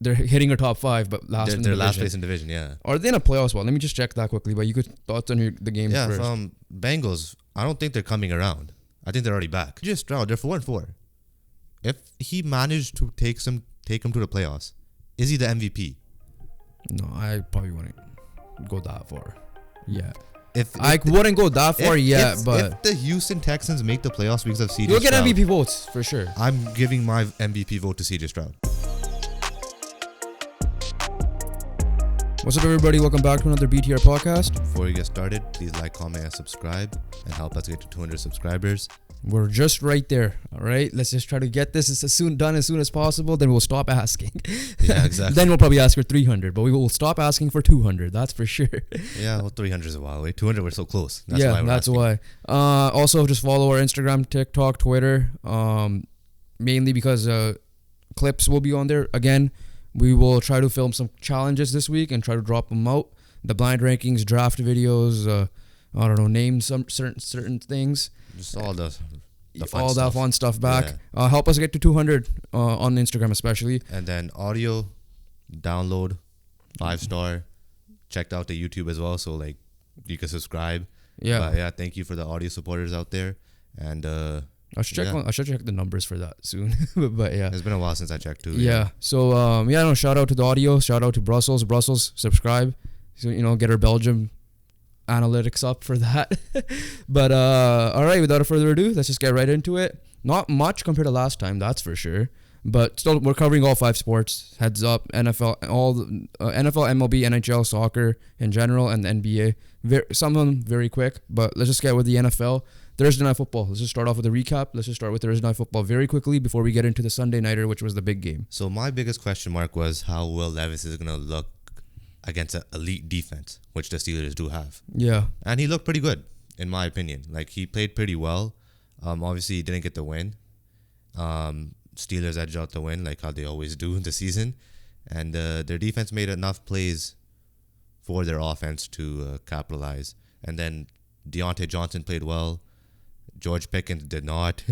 they're hitting a top 5, but last in the they're division. last place in division, yeah. Are they in a playoff spot? Let me just check that quickly. But you could thoughts on the game first. Yeah, Bengals, I don't think they're coming around. I think they're already back. CJ Stroud, they're 4-4. If he managed to take them to the playoffs, is he the MVP? No, I probably wouldn't go that far. Yeah. I wouldn't go that far yet, but if the Houston Texans make the playoffs because of CJ you'll get Stroud, MVP votes for sure. I'm giving my MVP vote to CJ Stroud. What's up, everybody? Welcome back to another BTR podcast. Before we get started, please like, comment, and subscribe, and help us get to 200 subscribers. We're just right there. All right, let's just try to get this done as soon as possible. Then we'll stop asking. Yeah, exactly. Then we'll probably ask for 300, but we will stop asking for 200. That's for sure. Yeah, well, 300 is a while away. 200, we're so close. That's why. Also, just follow our Instagram, TikTok, Twitter. Mainly because clips will be on there. Again, we will try to film some challenges this week and try to drop them out. The blind rankings, draft videos. I don't know, name some certain things. Just all the that fun stuff back. Yeah. Help us get to 200 on Instagram especially. And then audio, download, 5-star. Checked out the YouTube as well, so like you can subscribe. Yeah. Thank you for the audio supporters out there. And I should check the numbers for that soon. but yeah, it's been a while since I checked too. Yeah. So shout out to the audio. Shout out to Brussels. Subscribe. So get our Belgium analytics up for that. But all right, without further ado, let's just get right into it. Not much compared to last time, that's for sure, but still we're covering all 5 sports. Heads up, NFL, all NFL, MLB, NHL, soccer in general, and the NBA. Some of them very quick, but let's just get with the NFL. Thursday Night Football. Let's just start off with a recap. Let's just start with Thursday Night Football very quickly before we get into the Sunday Nighter, which was the big game. So my biggest question mark was how Will Levis is going to look against an elite defense, which the Steelers do have. Yeah. And he looked pretty good, in my opinion. Like, he played pretty well. Obviously, he didn't get the win. Steelers edged out the win, like how they always do in the season. And their defense made enough plays for their offense to capitalize. And then Deontay Johnson played well. George Pickens did not.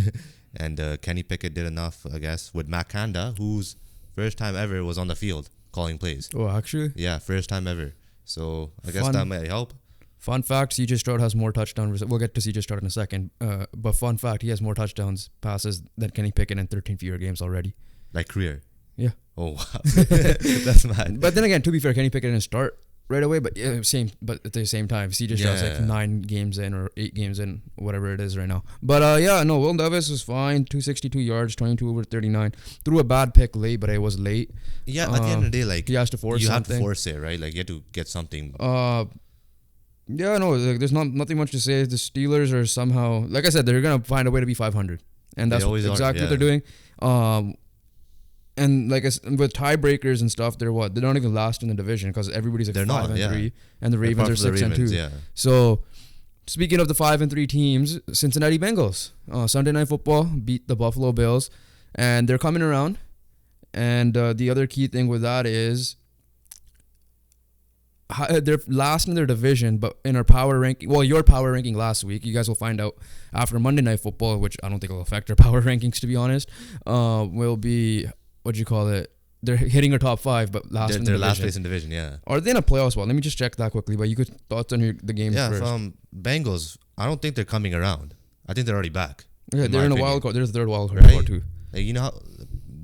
And Kenny Pickett did enough, I guess, with Matt Canada, whose first time ever was on the field calling plays. Oh, actually? Yeah, first time ever. So I guess that might help. Fun fact, CJ Stroud has more touchdowns. We'll get to CJ Stroud in a second. But fun fact, he has more touchdowns passes than Kenny Pickett in 13 fewer games already. Like career? Yeah. Oh, wow. That's mad. But then again, to be fair, Kenny Pickett didn't start right away, but at the same time, CJ Stroud's like 9 games in or 8 games in, whatever it is right now. But Will Levis was fine. 262 yards, 22 over 39. Threw a bad pick late, but it was late. Yeah, at the end of the day, like he has to force something. You have to force it, right? Like you have to get something. There's nothing much to say. The Steelers are somehow, like I said, they're gonna find a way to be 500, and that's exactly what they're doing. And like with tiebreakers and stuff, they're not even last in the division because everybody's like 5-3, and the Ravens are 6-2. Yeah. So speaking of the 5-3 teams, Cincinnati Bengals Sunday Night Football beat the Buffalo Bills, and they're coming around. And the other key thing with that is they're last in their division, but in our power ranking, your power ranking last week, you guys will find out after Monday Night Football, which I don't think will affect our power rankings, to be honest, will be, they're hitting our top 5, but last in the division. Last place in division, yeah. Are they in a playoff spot? Let me just check that quickly, but you could thoughts on the game first. Yeah, from Bengals, I don't think they're coming around. I think they're already back. Yeah, they're in a wild card. They're the third wild card too. Like, you know how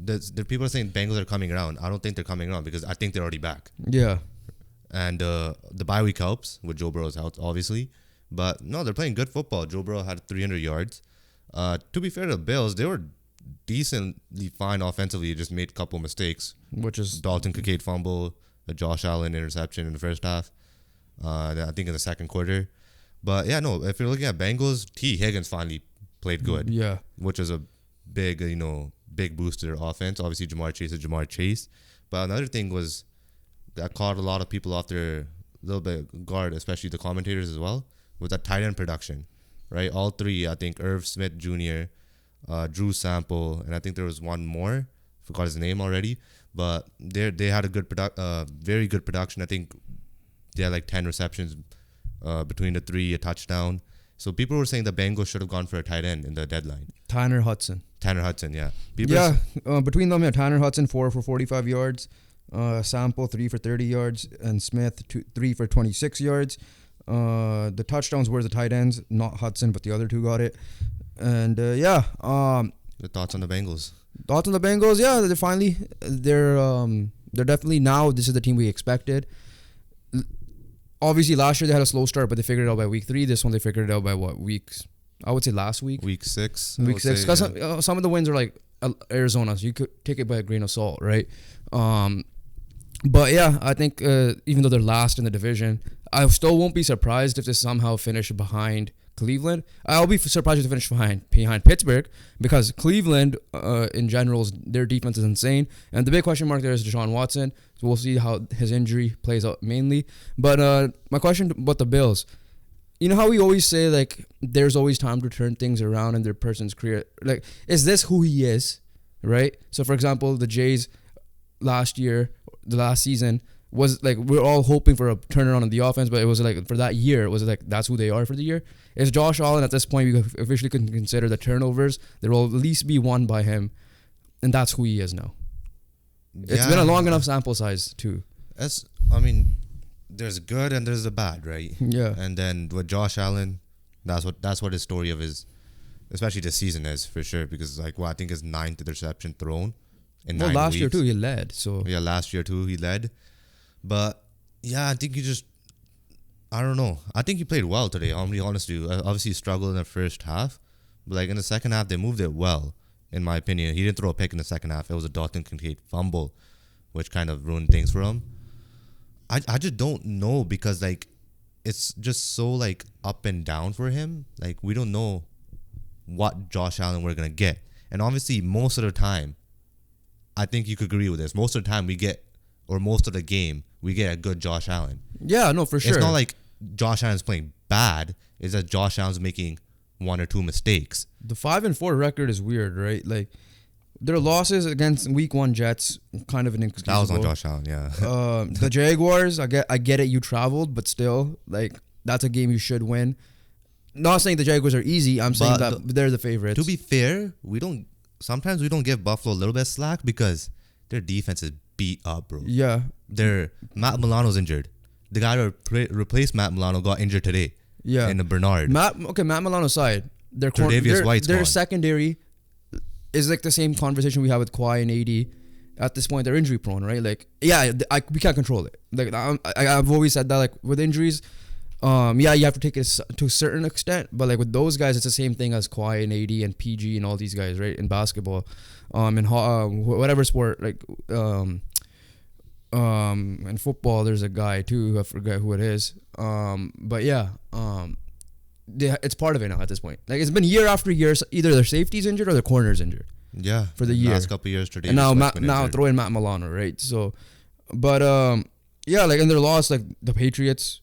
the people are saying Bengals are coming around. I don't think they're coming around because I think they're already back. Yeah. And the bye week helps with Joe Burrow's out, obviously. But no, they're playing good football. Joe Burrow had 300 yards. To be fair to the Bills, they were decently fine offensively. Just made a couple mistakes. Which is Dalton Kincaid fumble, a Josh Allen interception in the first half. I think in the second quarter. But yeah, no, if you're looking at Bengals, T. Higgins finally played good. Yeah. Which is a big boost to their offense. Obviously, Jamar Chase is Jamar Chase. But another thing was that caught a lot of people off their little bit guard, especially the commentators as well, with that tight end production, right? All 3, I think, Irv Smith Jr., Drew Sample, and I think there was one more. Forgot his name already. But they had a very good production. I think they had like 10 receptions between the 3, a touchdown. So people were saying the Bengals should have gone for a tight end in the deadline. Tanner Hudson, yeah. Between them, Tanner Hudson 4 for 45 yards. Sample 3 for 30 yards, and Smith 3 for 26 yards. The touchdowns were the tight ends, not Hudson, but the other two got it. And The thoughts on the Bengals? Thoughts on the Bengals? Yeah, they're definitely now. This is the team we expected. Obviously, last year they had a slow start, but they figured it out by week 3. This one they figured it out by what weeks? I would say last week. Week 6. Week 6. Because some of the wins are like Arizona, so you could take it by a grain of salt, right? But yeah, I think even though they're last in the division, I still won't be surprised if they somehow finish behind Cleveland. I'll be surprised if they finish behind Pittsburgh, because Cleveland, in general, their defense is insane. And the big question mark there is Deshaun Watson. So we'll see how his injury plays out mainly. But my question about the Bills, you know how we always say, like, there's always time to turn things around in their person's career? Like, is this who he is, right? So, for example, the Jays the last season, was like, we're all hoping for a turnaround in the offense, but it was like, for that year, it was like, that's who they are for the year. Is Josh Allen at this point, we officially can consider the turnovers, there will at least be one by him, and that's who he is now. Yeah. It's been a long enough sample size too. There's good and there's the bad, right? Yeah. And then with Josh Allen, that's what his story of his, especially this season, is for sure, because I think his 9th interception thrown in 9 weeks. Last year too he led. So yeah, last year too he led. But yeah, I think I don't know. I think he played well today. I'll be honest with you. Obviously, he struggled in the first half, but like in the second half, they moved it well, in my opinion. He didn't throw a pick in the second half. It was a Dalton Kincaid fumble, which kind of ruined things for him. I just don't know, because like it's just so like up and down for him. Like, we don't know what Josh Allen we're gonna get, and obviously most of the time, I think you could agree with this. Most of the time most of the game, we get a good Josh Allen. Yeah, no, for sure. It's not like Josh Allen's playing bad. It's that Josh Allen's making 1 or 2 mistakes. The 5-4 record is weird, right? Like, their losses against Week 1 Jets, kind of an inexcusable. That was on Josh Allen, yeah. The Jaguars, I get it. You traveled, but still, like, that's a game you should win. Not saying the Jaguars are easy. I'm saying that they're the favorites. To be fair, sometimes we don't give Buffalo a little bit of slack, because their defense is beat up, bro. Yeah. Matt Milano's injured. The guy that replaced Matt Milano got injured today. Yeah. In the Bernard. Matt Milano aside, their secondary is like the same conversation we have with Kawhi and AD. At this point, they're injury prone, right? Like, yeah, we can't control it. Like, I've always said that, like, with injuries, yeah, you have to take it to a certain extent, but like with those guys, it's the same thing as Kawhi and AD and PG and all these guys, right? In basketball, in whatever sport, like, in football, there's a guy too. I forget who it is. But yeah, it's part of it now at this point. Like, it's been year after year. So either their safety's injured or their corner's injured. Yeah, for the year. Last couple of years, and now throw in Matt Milano, right? So, but yeah, like, in their loss, like the Patriots,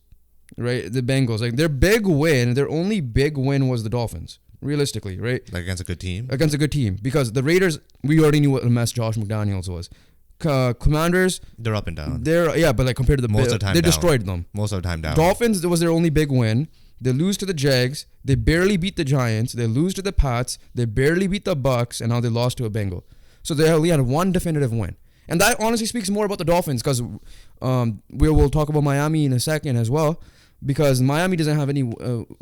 right? The Bengals, like, their only big win was the Dolphins. Realistically, right? Like, against a good team. Because the Raiders, we already knew what a mess Josh McDaniels was. Commanders, they're up and down. But like, compared to the most of the time, they destroyed them. Most of the time down. Dolphins was their only big win. They lose to the Jags. They barely beat the Giants. They lose to the Pats. They barely beat the Bucks, and now they lost to a Bengal. So they only had one definitive win, and that honestly speaks more about the Dolphins, because we'll talk about Miami in a second as well, because Miami doesn't have any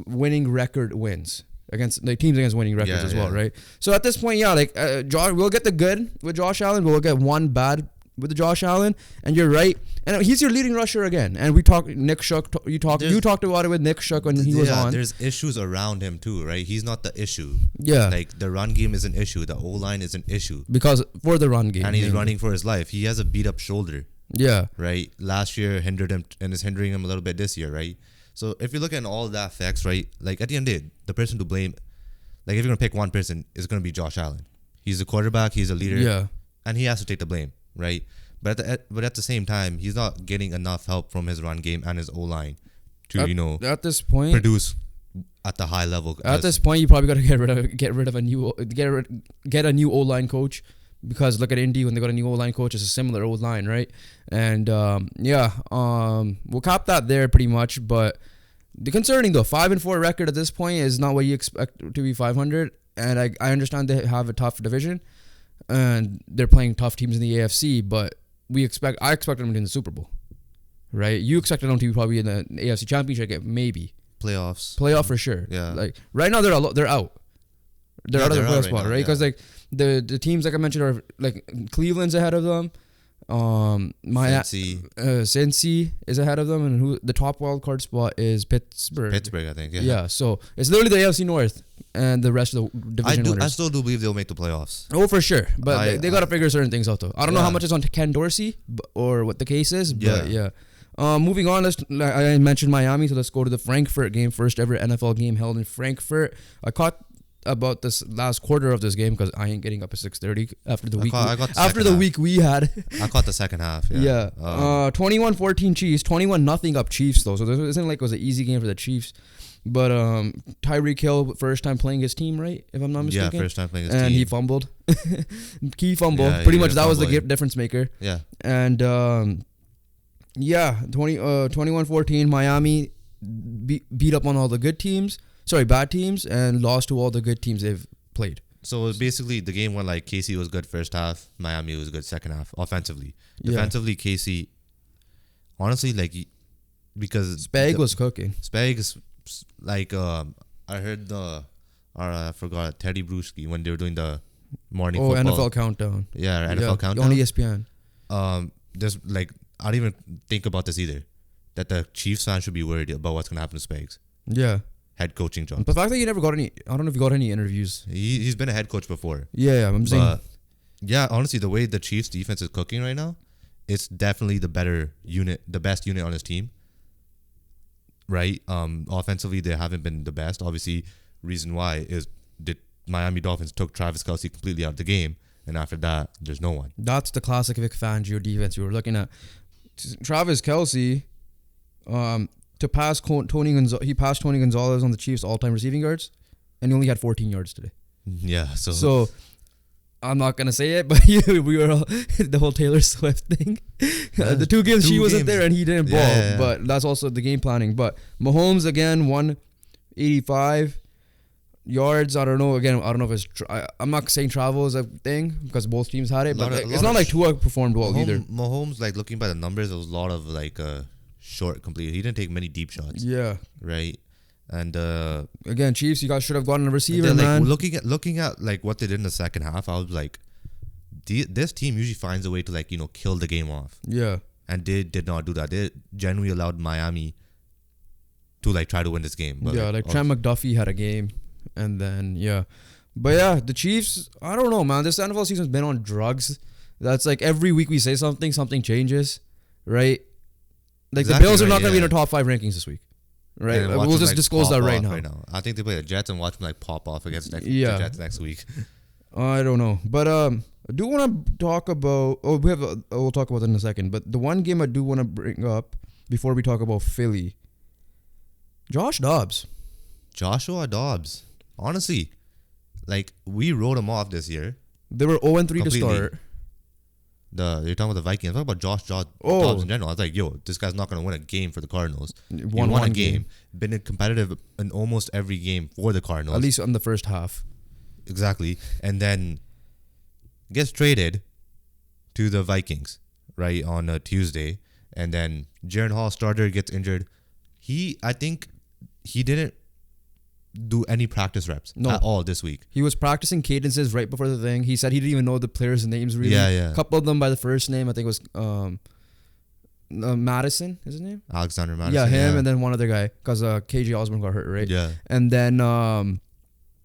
winning record wins against the teams against winning records as well, right? So at this point, yeah, like, we'll get the good with Josh Allen, but we'll get one bad with the Josh Allen, and you're right. And he's your leading rusher again. And we talked Nick Shook. You talked about it with Nick Shook when he was on. There's issues around him too, right? He's not the issue. Yeah, like, the run game is an issue. The O-line is an issue because for the run game, and he's running for his life. He has a beat up shoulder. Yeah, right. Last year hindered him and is hindering him a little bit this year, right? So if you look at all that facts, right, like, at the end of the day, the person to blame, like, if you're gonna pick one person, it's gonna be Josh Allen. He's the quarterback. He's a leader. Yeah, and he has to take the blame, right? But at the same time, he's not getting enough help from his run game and his O-line to at this point produce at the high level. At this point, you probably got to get rid of a new O-line coach, because look at Indy when they got a new O-line coach. It's a similar O-line, right? And we'll cap that there pretty much. But the concerning though, 5-4 record at this point is not what you expect to be 500. And I understand they have a tough division, and they're playing tough teams in the AFC, but I expected them to be in the Super Bowl, right? You expected them to be probably in the AFC Championship game, maybe playoff for sure. Yeah. Like right now they're out. They're out of the playoff spot, right? Because like the teams like I mentioned are like Cleveland's ahead of them. Cincy is ahead of them, and who the top wild card spot is Pittsburgh, I think. Yeah, so it's literally the AFC North and the rest of the division winners. I still do believe they'll make the playoffs. Oh, for sure, but they got to figure certain things out though. I don't know how much is on Ken Dorsey or what the case is, but yeah. Moving on, I mentioned Miami, so let's go to the Frankfurt game. First ever NFL game held in Frankfurt. I caught about this last quarter of this game because I ain't getting up at 6:30 after the week. After the week we had. I caught the second half. Yeah. 21-14 Chiefs. 21-0 up Chiefs though. So this isn't like it was an easy game for the Chiefs. But Tyreek Hill first time playing his team, right? If I'm not mistaken. Yeah, first time playing his team. And he fumbled. Key fumble. Yeah, pretty much that was the difference maker. Yeah. And 21-14 Miami beat up on all the bad teams, and lost to all the good teams they've played. So it was basically the game went like KC was good first half, Miami was good second half offensively. Defensively, KC, honestly, like because Spag was cooking. Spag's like I heard I forgot Teddy Bruschi when they were doing the morning football. NFL countdown. Yeah, NFL countdown on ESPN. There's like I don't even think about this either, that the Chiefs fans should be worried about what's gonna happen to Spags. Yeah. Head coaching job. The fact that he never got any, I don't know if he got any interviews. He's been a head coach before. Yeah, I'm saying. Yeah, honestly, the way the Chiefs defense is cooking right now, it's definitely the best unit on his team. Right? Offensively, they haven't been the best. Obviously, reason why is the Miami Dolphins took Travis Kelce completely out of the game, and after that, there's no one. That's the classic Vic Fangio defense you were looking at. Travis Kelce, to pass Tony Gonzalez, he passed Tony Gonzalez on the Chiefs' all-time receiving yards, and he only had 14 yards today. Yeah, so I'm not gonna say it, but we were all, the whole Taylor Swift thing. The two games she wasn't there and he didn't ball, but that's also the game planning. But Mahomes again, 185 yards. I don't know if it's. I'm not saying travel is a thing because both teams had it, but it's not like Tua performed well either. Mahomes, like looking by the numbers, there was a lot of like short complete. He didn't take many deep shots. Yeah. Right. And again, Chiefs, you guys should have gotten a receiver, then, man. Looking at like what they did in the second half, I was like, this team usually finds a way to like kill the game off. Yeah. And they did not do that. They genuinely allowed Miami to like try to win this game. But, yeah, like Trent McDuffie had a game, and then but yeah, the Chiefs. I don't know, man. This NFL season's been on drugs. That's like every week we say something changes, right? Like the Bills are not going to be in our top 5 rankings this week. Right, we'll just disclose that right now. I think they play the Jets and watch them like pop off against the Jets next week. I don't know, but I do want to talk about. We'll talk about that in a second. But the one game I do want to bring up before we talk about Philly, Joshua Dobbs. Honestly, like we wrote him off this year. They were 0-3 to start. You're talking about the Vikings. I'm talking about Josh Dobbs in general. I was like, yo, this guy's not going to win a game for the Cardinals. He won a game. Been competitive in almost every game for the Cardinals. At least in the first half. Exactly. And then gets traded to the Vikings, right, on a Tuesday. And then Jaren Hall, starter, gets injured. I think he didn't do any practice reps at all this week. He was practicing cadences right before the thing. He said he didn't even know the players' names really. Yeah. A couple of them by the first name. I think it was Madison, is his name? Alexander Madison. Yeah, him and then one other guy because KJ Osborne got hurt, right? Yeah. And then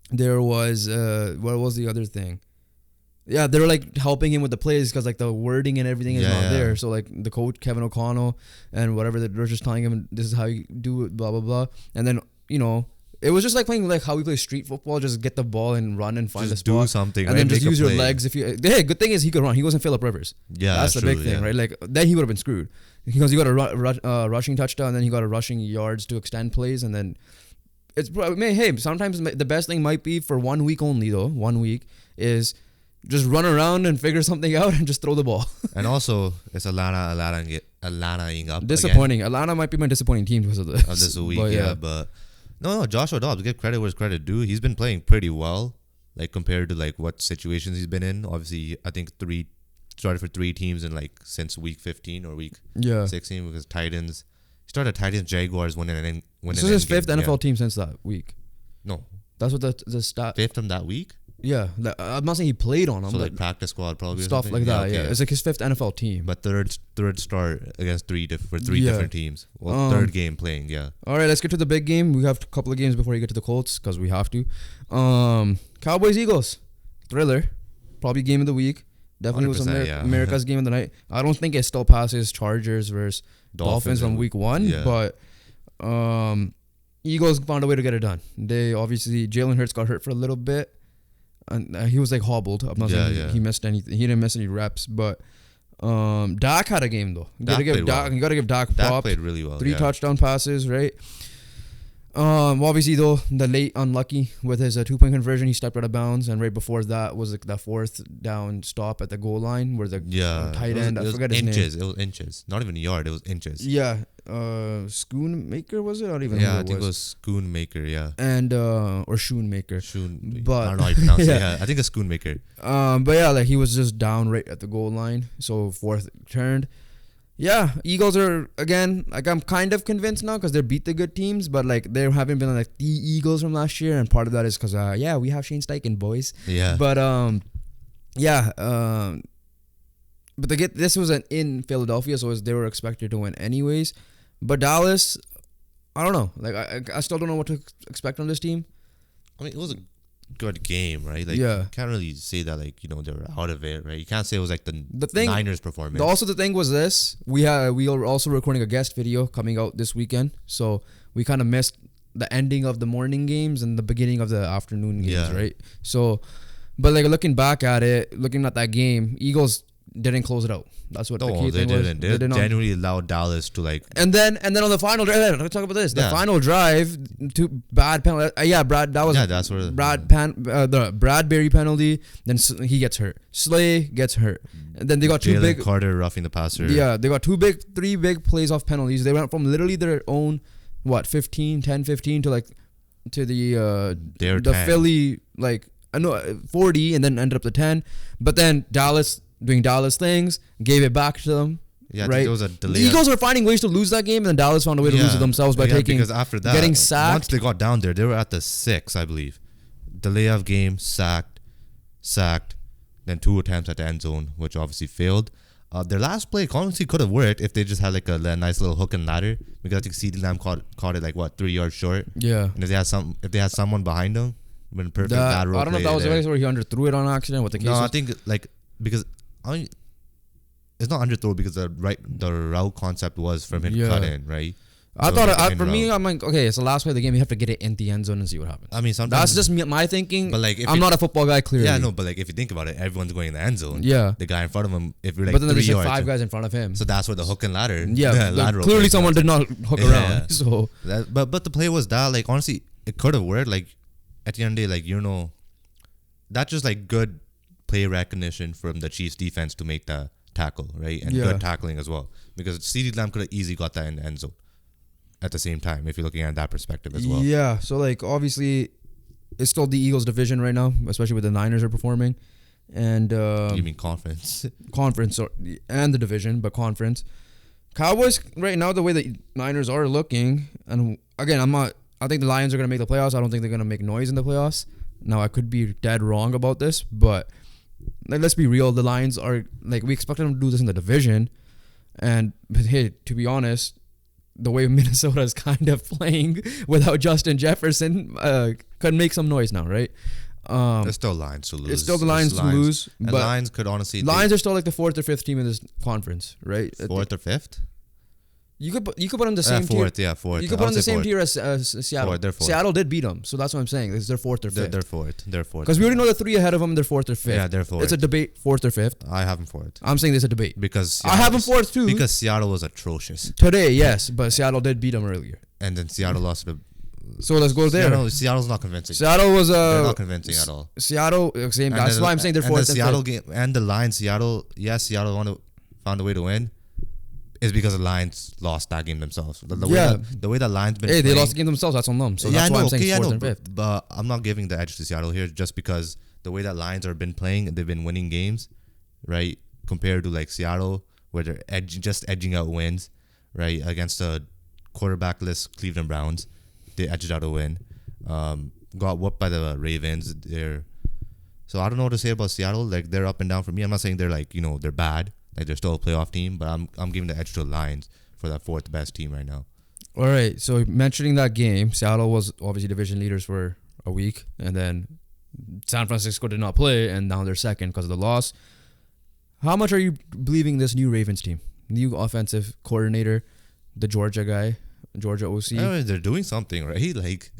there was what was the other thing? Yeah, they were like helping him with the plays because like the wording and everything is not there. So like the coach Kevin O'Connell and whatever, they're just telling him this is how you do it, blah blah blah. And then it was just like playing like how we play street football. Just get the ball and run and find just the spot. Do something, and right? then just use your legs. If you, good thing is he could run. He wasn't Phillip Rivers. Yeah, that's the big thing, right? Like then he would have been screwed because he got a rushing touchdown, and then he got a rushing yards to extend plays, and then it's hey. Sometimes the best thing might be for 1 week only though. 1 week is just run around and figure something out and just throw the ball. And also it's Atlanta-ing up. Disappointing. Again. Atlanta might be my disappointing team because of this. Of this week, but. No, Joshua Dobbs, give credit where his credit due. He's been playing pretty well, like compared to like what situations he's been in. Obviously, I think 3 started for 3 teams in like since week 15 or week Yeah. 16 because Titans. He started Titans, Jaguars, winning an This is his 5th NFL team since that week. No, That's what the stat. 5th from that week. Yeah, I'm not saying he played on them. So like practice squad probably. Stuff like that. Yeah, it's like his 5th NFL team. But third start against three different teams. Well, third game playing. Yeah. All right, let's get to the big game. We have a couple of games before you get to the Colts because we have to. Cowboys Eagles thriller, probably game of the week. Definitely was America's game of the night. I don't think it still passes Chargers versus Dolphins from week 1, but Eagles found a way to get it done. They obviously Jalen Hurts got hurt for a little bit, and he was like hobbled. I'm not saying he missed anything. He didn't miss any reps, but Dak had a game though. You gotta give Dak props. Dak played really well. 3 touchdown passes, right? Obviously though, the late unlucky with his 2-point conversion, he stepped out of bounds, and right before that was like the 4th down stop at the goal line where the tight end, I forget his name. It was inches, not even a yard. It was inches. Yeah, Schoonmaker was it? I don't even know. Yeah, I think it was Schoonmaker. Yeah, and or Schoonmaker. But I don't know how you pronounce it. Yeah, I think it's Schoonmaker. But yeah, like he was just down right at the goal line, so 4th turned. Yeah, Eagles are, again, like I'm kind of convinced now because they beat the good teams, but like they haven't been like the Eagles from last year, and part of that is because we have Shane Steichen, boys. Yeah. But but this was in Philadelphia, so they were expected to win anyways. But Dallas, I don't know. Like I still don't know what to expect from this team. I mean, it was a good game, right? Like, yeah. You can't really say that, like, you know, they were out of it, right? You can't say it was like the Niners performance. Also, the thing was this: we are also recording a guest video coming out this weekend, so we kind of missed the ending of the morning games and the beginning of the afternoon games, right? So, but like looking back at it, looking at that game, Eagles didn't close it out. That's what the key thing was. They genuinely allowed Dallas to like. And then on the final drive, let's talk about this. The final drive, 2 bad penalty. That's where the Bradbury penalty. Then he gets hurt. Slay gets hurt. And then they got Jalen Carter roughing the passer. Yeah, they got 3 big plays off penalties. They went from literally their own 10-15 to the Philly 40, and then ended up to 10. But then Dallas doing Dallas things, gave it back to them. Yeah, right? There was a delay. The Eagles were finding ways to lose that game, and then Dallas found a way to lose it themselves by because after that, getting sacked. Once they got down there, they were at the 6, I believe. Delay of game, sacked, then 2 attempts at the end zone, which obviously failed. Their last play honestly could have worked if they just had like a nice little hook and ladder, because I think CeeDee Lamb caught it 3 yards short. Yeah. And if they had someone behind them, been perfect lateral. I don't know if that was the case where he underthrew it on accident. What the case? No, I think because it's not underthrow because the route concept was from him cut in, right? I thought for me, I'm like, okay, it's the last play of the game. You have to get it in the end zone and see what happens. I mean, sometimes that's just my thinking. But like, I'm not a football guy, clearly. Yeah, no, but like if you think about it, everyone's going in the end zone. Yeah, the guy in front of him. If you're like, but then there's like 5 guys in front of him. So that's where the hook and ladder. Yeah, lateral clearly someone did not hook around. So, but the play was that, like, honestly, it could have worked. Like at the end of the day, like, you know, that's just like good play recognition from the Chiefs defense to make the tackle, right? And good tackling as well, because CeeDee Lamb could have easily got that in the end zone at the same time if you're looking at that perspective as well. Yeah, so like obviously it's still the Eagles division right now, especially with the Niners are performing. And you mean conference? And the division, but conference. Cowboys right now, the way the Niners are looking, and again, I think the Lions are going to make the playoffs. I don't think they're going to make noise in the playoffs. Now, I could be dead wrong about this, but let's be real. The Lions are, like, we expected them to do this in the division. But hey, to be honest, the way Minnesota is kind of playing without Justin Jefferson could make some noise now, right? There's still Lions to lose. It's still the Lions to lose. And but Lions could honestly... Lions are still like the 4th or 5th team in this conference, right? 4th or 5th? You could put them in the same tier. 4th. You could put them in the same tier as Seattle. They're 4th. Seattle did beat them, so that's what I'm saying. They're 4th or 5th. They're 4th. They're 4th. Because we already know the 3 ahead of them. They're 4th or 5th. Yeah, they're 4th. It's a debate, 4th or 5th. I have them 4th. I'm saying there's a debate because I have them 4th too. Because Seattle was atrocious today. Yes, but Seattle did beat them earlier. And then Seattle lost to the... So let's go there. Seattle's not convincing. Seattle was they're not convincing at all. Seattle, same. That's why I'm saying they're 4th. And the Seattle game and the Lions. Seattle found a way to win. Is because the Lions lost that game themselves. The way the Lions been playing, they lost the game themselves. That's on them. So that's why I'm saying 4th and 5th. But I'm not giving the edge to Seattle here just because the way that Lions have been playing, they've been winning games, right? compared to like Seattle, where they're just edging out wins, right? Against the quarterbackless Cleveland Browns, they edged out a win. Got whooped by the Ravens. So I don't know what to say about Seattle. Like, they're up and down for me. I'm not saying they're like, they're bad. Like, they're still a playoff team, but I'm giving the edge to the Lions for that fourth best team right now. All right. So mentioning that game, Seattle was obviously division leaders for a week, and then San Francisco did not play, and now they're second because of the loss. How much are you believing this new Ravens team? New offensive coordinator, the Georgia guy, Georgia OC. I mean, they're doing something, right? Like,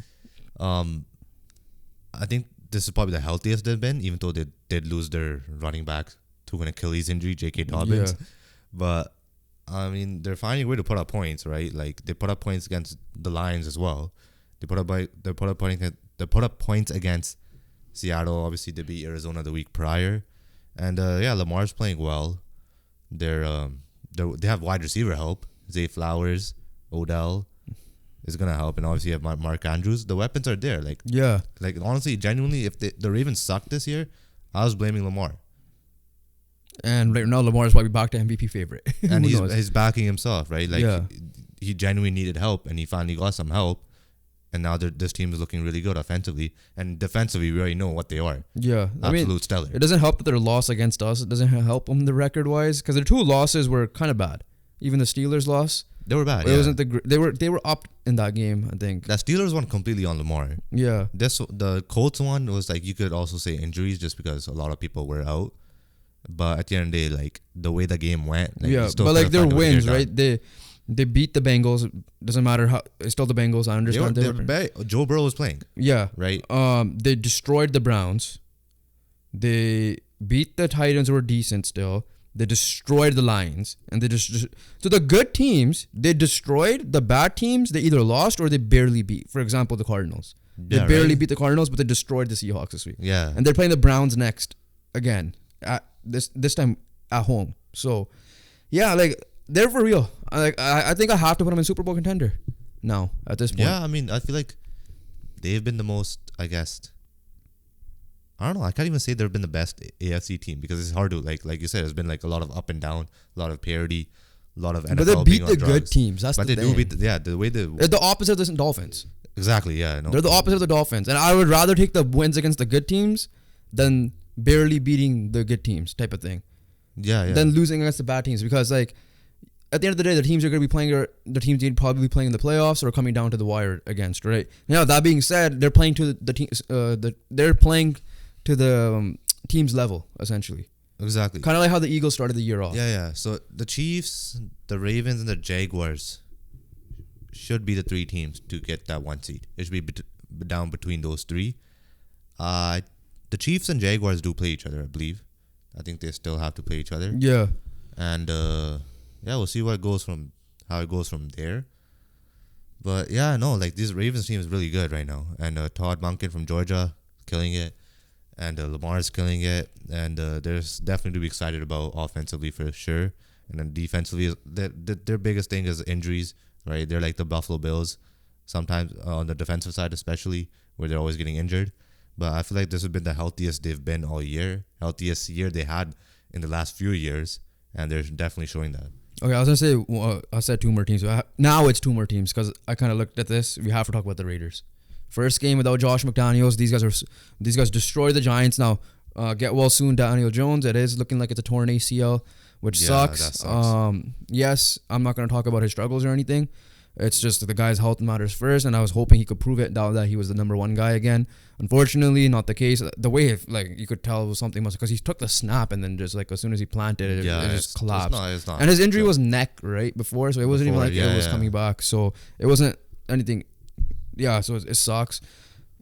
I think this is probably the healthiest they've been, even though they did lose their running back to an Achilles injury, J.K. Dobbins. Yeah. But I mean, they're finding a way to put up points, right? Like, they put up points against the Lions as well. They put up points against Seattle. Obviously, they beat Arizona the week prior, and Lamar's playing well. They have wide receiver help. Zay Flowers, Odell is gonna help, and obviously you have Mark Andrews. The weapons are there. Like honestly, genuinely, if the Ravens sucked this year, I was blaming Lamar. And right now, Lamar is probably back to MVP favorite. And he's backing himself, right? Like, he genuinely needed help, and he finally got some help. And now this team is looking really good offensively. And defensively, we already know what they are. Yeah. Absolute stellar. It doesn't help that their loss against us. It doesn't help them the record-wise. Because their two losses were kind of bad. Even the Steelers loss. They were bad, It wasn't they were up in that game, I think. That Steelers one completely on Lamar. Yeah. The Colts one was like, you could also say injuries just because a lot of people were out. But at the end of the day, like, the way the game went, like, but like, their wins, right? They beat the Bengals. Doesn't matter how. It's still the Bengals. I understand. Joe Burrow was playing. Yeah. Right. They destroyed the Browns. They beat the Titans, who were decent still. They destroyed the Lions, and so the good teams they destroyed. The bad teams they either lost or they barely beat. For example, the Cardinals. They barely beat the Cardinals, but they destroyed the Seahawks this week. Yeah. And they're playing the Browns next again. This time at home. So, yeah, like, they're for real. I think I have to put them in Super Bowl contender now at this point. Yeah, I mean, I feel like they've been the most, I guess. I don't know. I can't even say they've been the best AFC team because it's hard to, like you said, it's been like a lot of up and down, a lot of parity, a lot of NFL. But they beat the good teams. That's the thing. But they do beat the way they're the opposite of the Dolphins. Exactly. Yeah. No. They're the opposite of the Dolphins, and I would rather take the wins against the good teams than barely beating the good teams type of thing. Yeah. Than losing against the bad teams, because like, at the end of the day, the teams are going to be playing, the teams you'd probably be playing in the playoffs or coming down to the wire against, right? Now, that being said, they're playing to the teams. They're playing to the team's level, essentially. Exactly. Kind of like how the Eagles started the year off. Yeah. So the Chiefs, the Ravens, and the Jaguars should be the three teams to get that one seed. It should be down between those three. The Chiefs and Jaguars do play each other, I believe. I think they still have to play each other. Yeah. And we'll see how it goes from there. But yeah, no, like, this Ravens team is really good right now. And Todd Monken from Georgia, killing it. And Lamar's killing it. And there's definitely to be excited about offensively for sure. And then defensively, their biggest thing is injuries, right? They're like the Buffalo Bills, sometimes on the defensive side especially, where they're always getting injured. But I feel like this has been the healthiest they've been all year. Healthiest year they had in the last few years. And they're definitely showing that. Okay, I was going to say, I said two more teams. Now it's two more teams because I kind of looked at this. We have to talk about the Raiders. First game without Josh McDaniels. These guys destroy the Giants. Now, get well soon, Daniel Jones. It is looking like it's a torn ACL, which sucks. That sucks. Yes, I'm not going to talk about his struggles or anything. It's just the guy's health matters first, and I was hoping he could prove it now that he was the number one guy again. Unfortunately, not the case. The way, you could tell it was something because he took the snap and then just as soon as he planted it, it just collapsed. It's not. And his injury was neck right before, so it wasn't even it was coming back. So it wasn't anything. Yeah, so it sucks.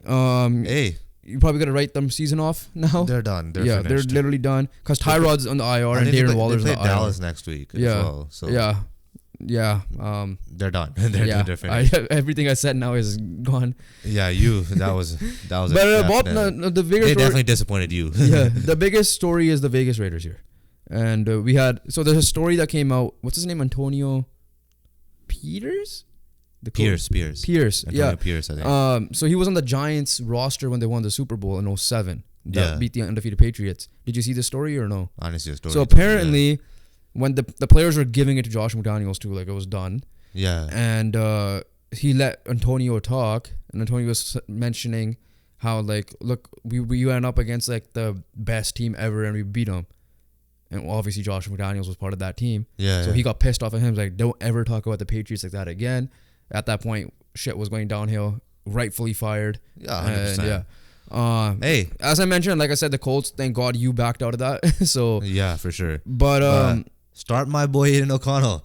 Hey, you probably got to write them season off now. They're done. They're finished. They're literally done because Tyrod's on the IR and Darren Waller's on the IR. They play Dallas next week as well. So yeah. They're done. They're finished. Everything I said now is gone. Yeah, that was. But the biggest. They definitely disappointed you. Yeah, the biggest story is the Vegas Raiders here, and there's a story that came out. What's his name? Antonio Pierce. Pierce. Antonio Pierce, I think. So he was on the Giants roster when they won the Super Bowl in 2007. that Yeah. beat the undefeated Patriots. Did you see the story or no? Honestly, a story. So apparently, when the players were giving it to Josh McDaniels too, like it was done, Yeah. and he let Antonio talk, and Antonio was mentioning how like, look, we went up against like the best team ever and we beat them, and obviously Josh McDaniels was part of that team. Yeah. So he got pissed off at him. He's like, don't ever talk about the Patriots like that again. At that point, shit was going downhill. Rightfully fired. Yeah. 100%. And Hey. as I mentioned, like I said, the Colts. Thank God you backed out of that. So Yeah, for sure. but Start my boy Aiden O'Connell.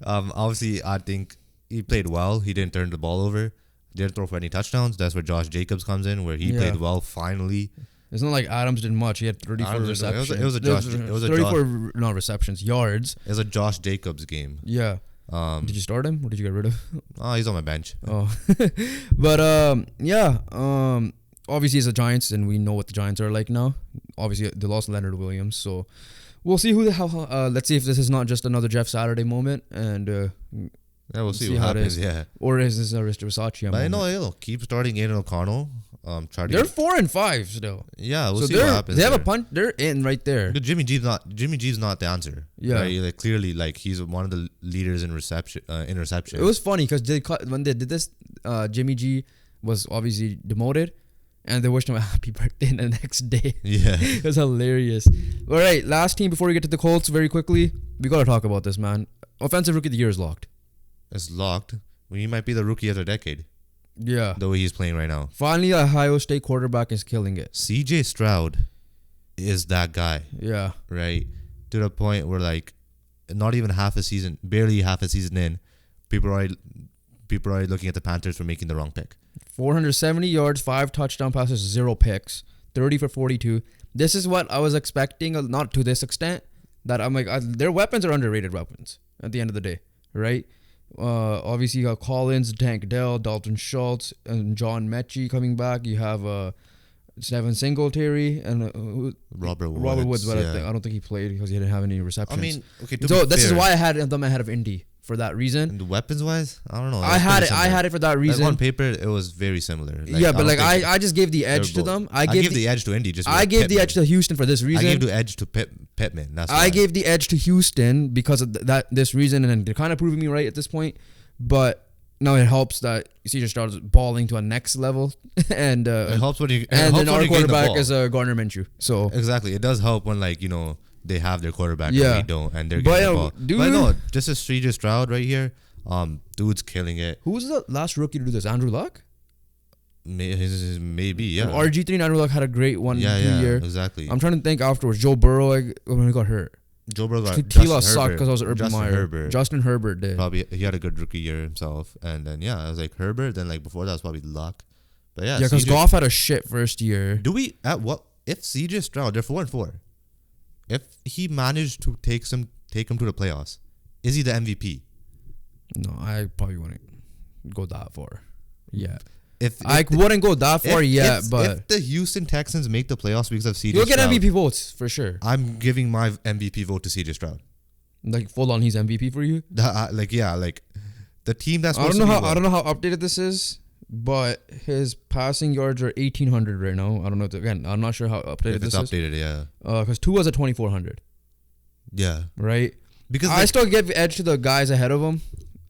Obviously, I think he played well. He didn't turn the ball over. Didn't throw for any touchdowns. That's where Josh Jacobs comes in, where he played well finally. It's not like Adams did much. He had 34 receptions. It was a Josh. It was a 34 Josh, not receptions, yards. it was a Josh Jacobs game. Yeah. Did you start him or did you get rid of? Oh, he's on my bench. Oh, but yeah. Obviously it's the Giants, and we know what the Giants are like now. Obviously they lost Leonard Williams, so we'll see who the hell. Let's see if this is not just another Jeff Saturday moment, and Yeah, we'll see what happens. Yeah, or is this a Arista Versace but I moment? know, keep starting Aiden O'Connell. Try to They're get, 4-5 still. yeah, we'll So see what happens. they have there. a punch. They're in right there. But Jimmy G's not the answer. Yeah. Right? Like clearly, like he's one of the leaders in interception. It was funny because when they did this, Jimmy G was obviously demoted, and they wished him a happy birthday the next day. Yeah. It was hilarious. All right, last team before we get to the Colts, very quickly, we gotta talk about this, man. Offensive Rookie of the Year is locked. It's locked. Well, he might be the rookie of the decade. Yeah. The way he's playing right now. Finally, Ohio State quarterback is killing it. CJ Stroud is that guy, Yeah. right? To the point where like, not even barely half a season in, people are already looking at the Panthers for making the wrong pick. 470 yards, 5 touchdown passes, 0 picks, 30 for 42. This is what I was expecting, not to this extent. That I'm like, their weapons are underrated weapons at the end of the day, right? Obviously, you got Collins, Tank Dell, Dalton Schultz, and John Mechie coming back. You have Stephen Singletary and Robert Woods, but yeah. I don't think he played because he didn't have any receptions. I mean, okay. So this is why I had them ahead of Indy for that reason. And weapons wise, I don't know. I had it for that reason. Like on paper, it was very similar. Like, yeah, but like I just gave the edge to both. them. I gave the edge to Indy. I gave the edge to Houston for this reason. I gave the edge to Pittman. That's why. I gave the edge to Houston because of this reason, and they're kind of proving me right at this point. But now it helps that CJ Stroud is balling to a next level, and it helps when you and then our you gain the quarterback ball. is Gardner Minshew. So Exactly, it does help when they have their quarterback Yeah. and we don't, and they're But, getting the ball. dude- But no, just a CJ Stroud right here. Dude's killing it. who was the last rookie to do this? Andrew Luck. Maybe, yeah. RG3 and Andrew Luck had a great one Yeah, year. exactly. I'm trying to think afterwards. Joe Burrow when he got hurt. Joe Burrow, Tila sucked because I was Urban Justin Meyer. Herbert. Justin Herbert did. Probably he had a good rookie year himself, and then I was like Herbert. Then like before that was probably Luck, but yeah, because CJ Goff had a shit first year. Do we if CJ Stroud, they're 4-4, if he managed to take him to the playoffs, is he the MVP? No, I probably wouldn't go that far. Yeah. If I wouldn't go that far yet, but if the Houston Texans make the playoffs because of CJ you'll get Stroud, MVP votes for sure. I'm giving my MVP vote to CJ Stroud. Like full on, he's MVP for you. The team that's I don't know how updated this is, but his passing yards are 1,800 right now. I don't know. Again, I'm not sure how updated if this it's is. updated, yeah, Because Tua's at 2,400, yeah, right? because I still give edge to the guys ahead of him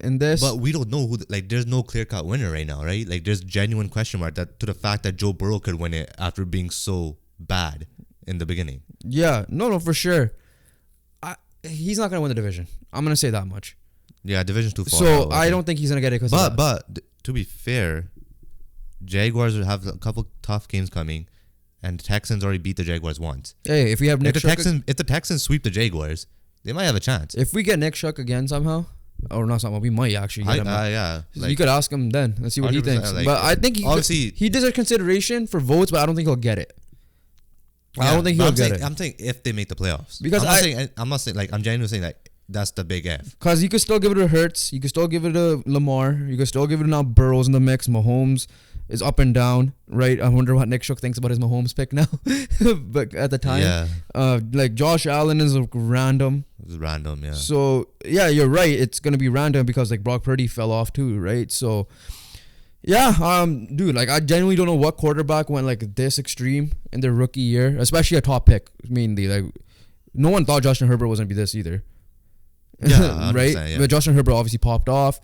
in this. but we don't know who. There's no clear cut winner right now, right? Like, there's genuine question mark to the fact that Joe Burrow could win it after being so bad in the beginning. Yeah, no, for sure. He's not gonna win the division. I'm gonna say that much. Yeah, division's too far. So I don't think he's gonna get it. But to be fair, Jaguars have a couple tough games coming, and the Texans already beat the Jaguars once. Hey, if we have Nick If the Texans sweep the Jaguars, they might have a chance. if we get Nick Shuck again somehow, or not somehow, we might actually get him. Yeah, You could ask him then. Let's see what he 100%, thinks. But I think he deserves consideration for votes, but I don't think he'll get it. I don't think he'll get it. I'm saying if they make the playoffs, Because I'm not saying I'm genuinely saying like that's the big F. Because you could still give it to Hurts. You could still give it to Lamar. You could still give it to now Burrow's in the mix. Mahomes is up and down, right? I wonder what Nick Shook thinks about his Mahomes pick now. But at the time, like Josh Allen is random. It's random, yeah. So, yeah, you're right. It's going to be random because like Brock Purdy fell off too, right? So, Yeah, dude, like I genuinely don't know what quarterback went like this extreme in their rookie year, especially a top pick mainly. Like, no one thought Justin Herbert was gonna be this either. Yeah, right? yeah. But Justin Herbert obviously popped off.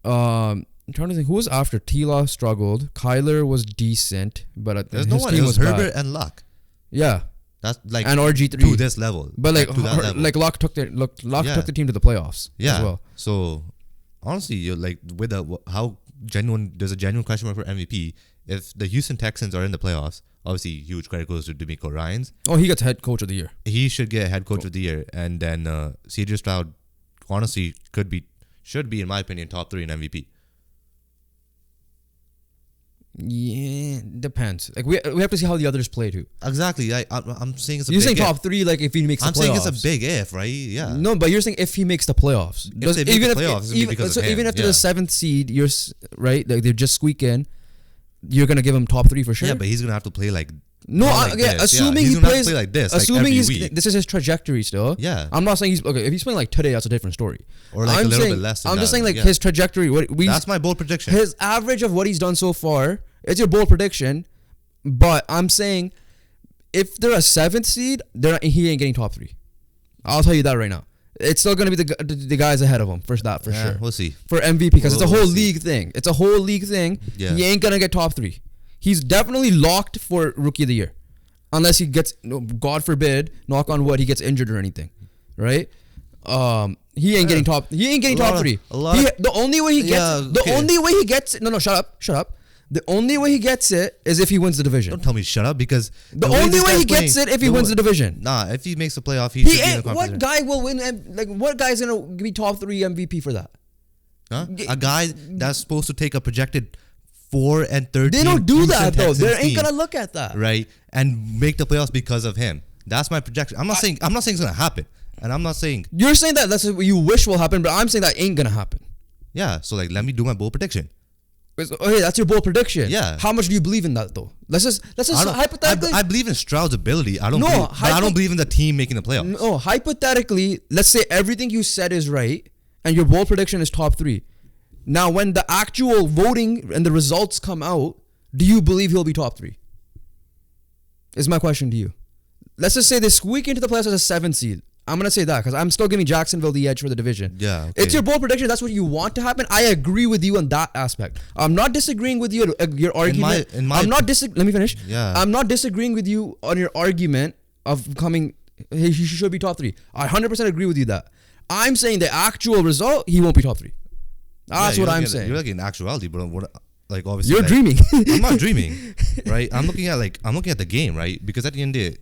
I'm trying to think who was after. T-Law struggled. Kyler was decent, but There's his no one. team It was was Herbert bad. and Luck. Yeah, That's like and RG3 to this level. But like, to that level. like Luck took Yeah. took the team to the playoffs Yeah. as well. So honestly, you're like with how genuine there's a genuine question mark for MVP. If the Houston Texans are in the playoffs, obviously huge credit goes to D'Amico Ryans. Oh, he gets head coach of the year. He should get head coach of the year, and then CJ Stroud, honestly, should be in my opinion top 3 in MVP. Yeah, depends. Like we have to see how the others play too. Exactly. I'm saying it's a You're big saying if. top 3, like if he makes the I'm playoffs. saying it's a big if, right? Yeah. No, but you're saying if he makes the playoffs. If they make the playoffs, it's gonna be because of him. Even after Yeah. the 7th seed, you're right. Like they just squeak in. You're gonna give him top 3 for sure. Yeah, but he's gonna have to play like no, not like yeah, this. assuming He's he gonna have to plays play like this, assuming like every week. this is his trajectory still. Yeah. I'm not saying he's okay. If he's playing like today, that's a different story. Or like I'm a little saying, bit less than I'm just that, saying like yeah. his trajectory. That's my bold prediction. His average of what he's done so far. It's your bold prediction, but I'm saying if they're a 7th seed, he ain't getting top 3. I'll tell you that right now. It's still gonna be the guys ahead of him for sure. We'll see. For MVP because it's a whole We'll see. league thing. It's a whole league thing. Yeah. He ain't gonna get top 3. He's definitely locked for rookie of the year, unless he gets, God forbid, knock on wood, he gets injured or anything, right? He ain't getting top. He ain't getting top 3. The only way he gets no, shut up. The only way he gets it is if he wins the division. Don't tell me shut up because The only way he gets it if he wins the division. Nah, if he makes the playoff, he He should be in the ain't. conference. What guy will win? Like what guy's gonna be top 3 MVP for that? Huh? A guy that's supposed to take a projected 4 and 13. They don't do Houston that though. Texans They ain't team, gonna look at that. right, and make the playoffs because of him. That's my projection. I'm not saying it's gonna happen, and I'm not saying You're saying that that's what you wish will happen, but I'm saying that ain't gonna happen. yeah. So like, let me do my bold prediction. Okay, that's your bold prediction. Yeah. How much do you believe in that though? Let's just hypothetically. I believe in Stroud's ability. I don't believe in the team making the playoffs. No, hypothetically, let's say everything you said is right, and your bold prediction is top 3. Now, when the actual voting and the results come out, do you believe he'll be top 3? Is my question to you. Let's just say they squeak into the playoffs as a 7th seed. I'm going to say that because I'm still giving Jacksonville the edge for the division. Yeah, okay. It's your bold prediction. That's what you want to happen. I agree with you on that aspect. I'm not disagreeing with you on your argument. Let me finish. Yeah. I'm not disagreeing with you on your argument of coming, he should be top 3. I 100% agree with you that. I'm saying the actual result, he won't be top 3. That's what I'm saying. You're looking at actuality, but like obviously You're dreaming. I'm not dreaming, right? I'm looking at the game, right? Because at the end of the day,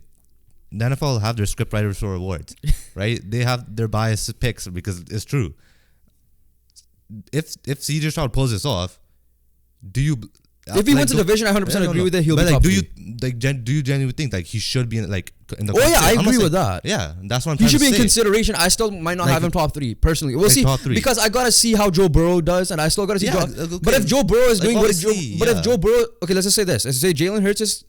the NFL have their script writers for awards, right? They have their biased picks because it's true. If CJ Stroud pulls this off, do you? If he wins the division, I 100% agree with it. He'll be top 3. Do you genuinely think like he should be in the? Oh yeah, I agree with that. Yeah, that's what I'm He trying should to be in say. consideration. I still might not have him top 3 personally. We'll see top 3. because I gotta see how Joe Burrow does, and I still gotta see. Yeah, Joe, okay. But if Joe Burrow is Like, doing obviously, but yeah. if Joe Burrow, okay, let's just say this. Let's say Jalen Hurts is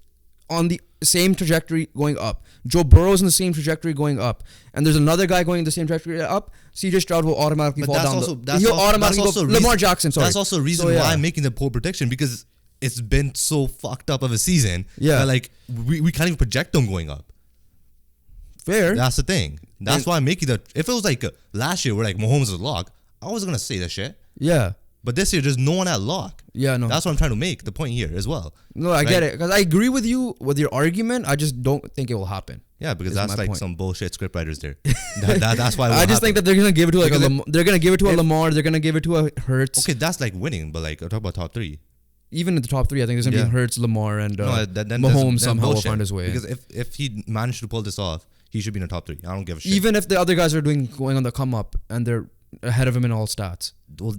on the same trajectory going up. Joe Burrow is in the same trajectory going up, and there's another guy going in the same trajectory up. CJ Stroud will automatically fall down. He'll automatically go. Lamar Jackson. Sorry. That's also a reason why I'm making the poll prediction because it's been so fucked up of a season. Yeah. That like we can't even project them going up. Fair. That's the thing. That's why I'm making the. If it was like last year where like Mahomes was lock, I wasn't gonna say that shit. Yeah. But this year, there's no one at lock. Yeah, no. That's what I'm trying to make the point here as well. No, I get it because I agree with you with your argument. I just don't think it will happen. Yeah, because Is that's my like point. some bullshit scriptwriters there. That's why. I just think that they're gonna give it to like they're gonna give it to a if- Lamar. They're gonna give it to a Hurts. Okay, that's like winning, but like I'm talking about top 3. Even in the top 3, I think there's gonna be Hurts, Lamar, and Then Mahomes that's somehow will bullshit. find his way. Because if he managed to pull this off, he should be in the top 3. I don't give a shit. Even if the other guys are going on the come up and they're ahead of him in all stats. Well,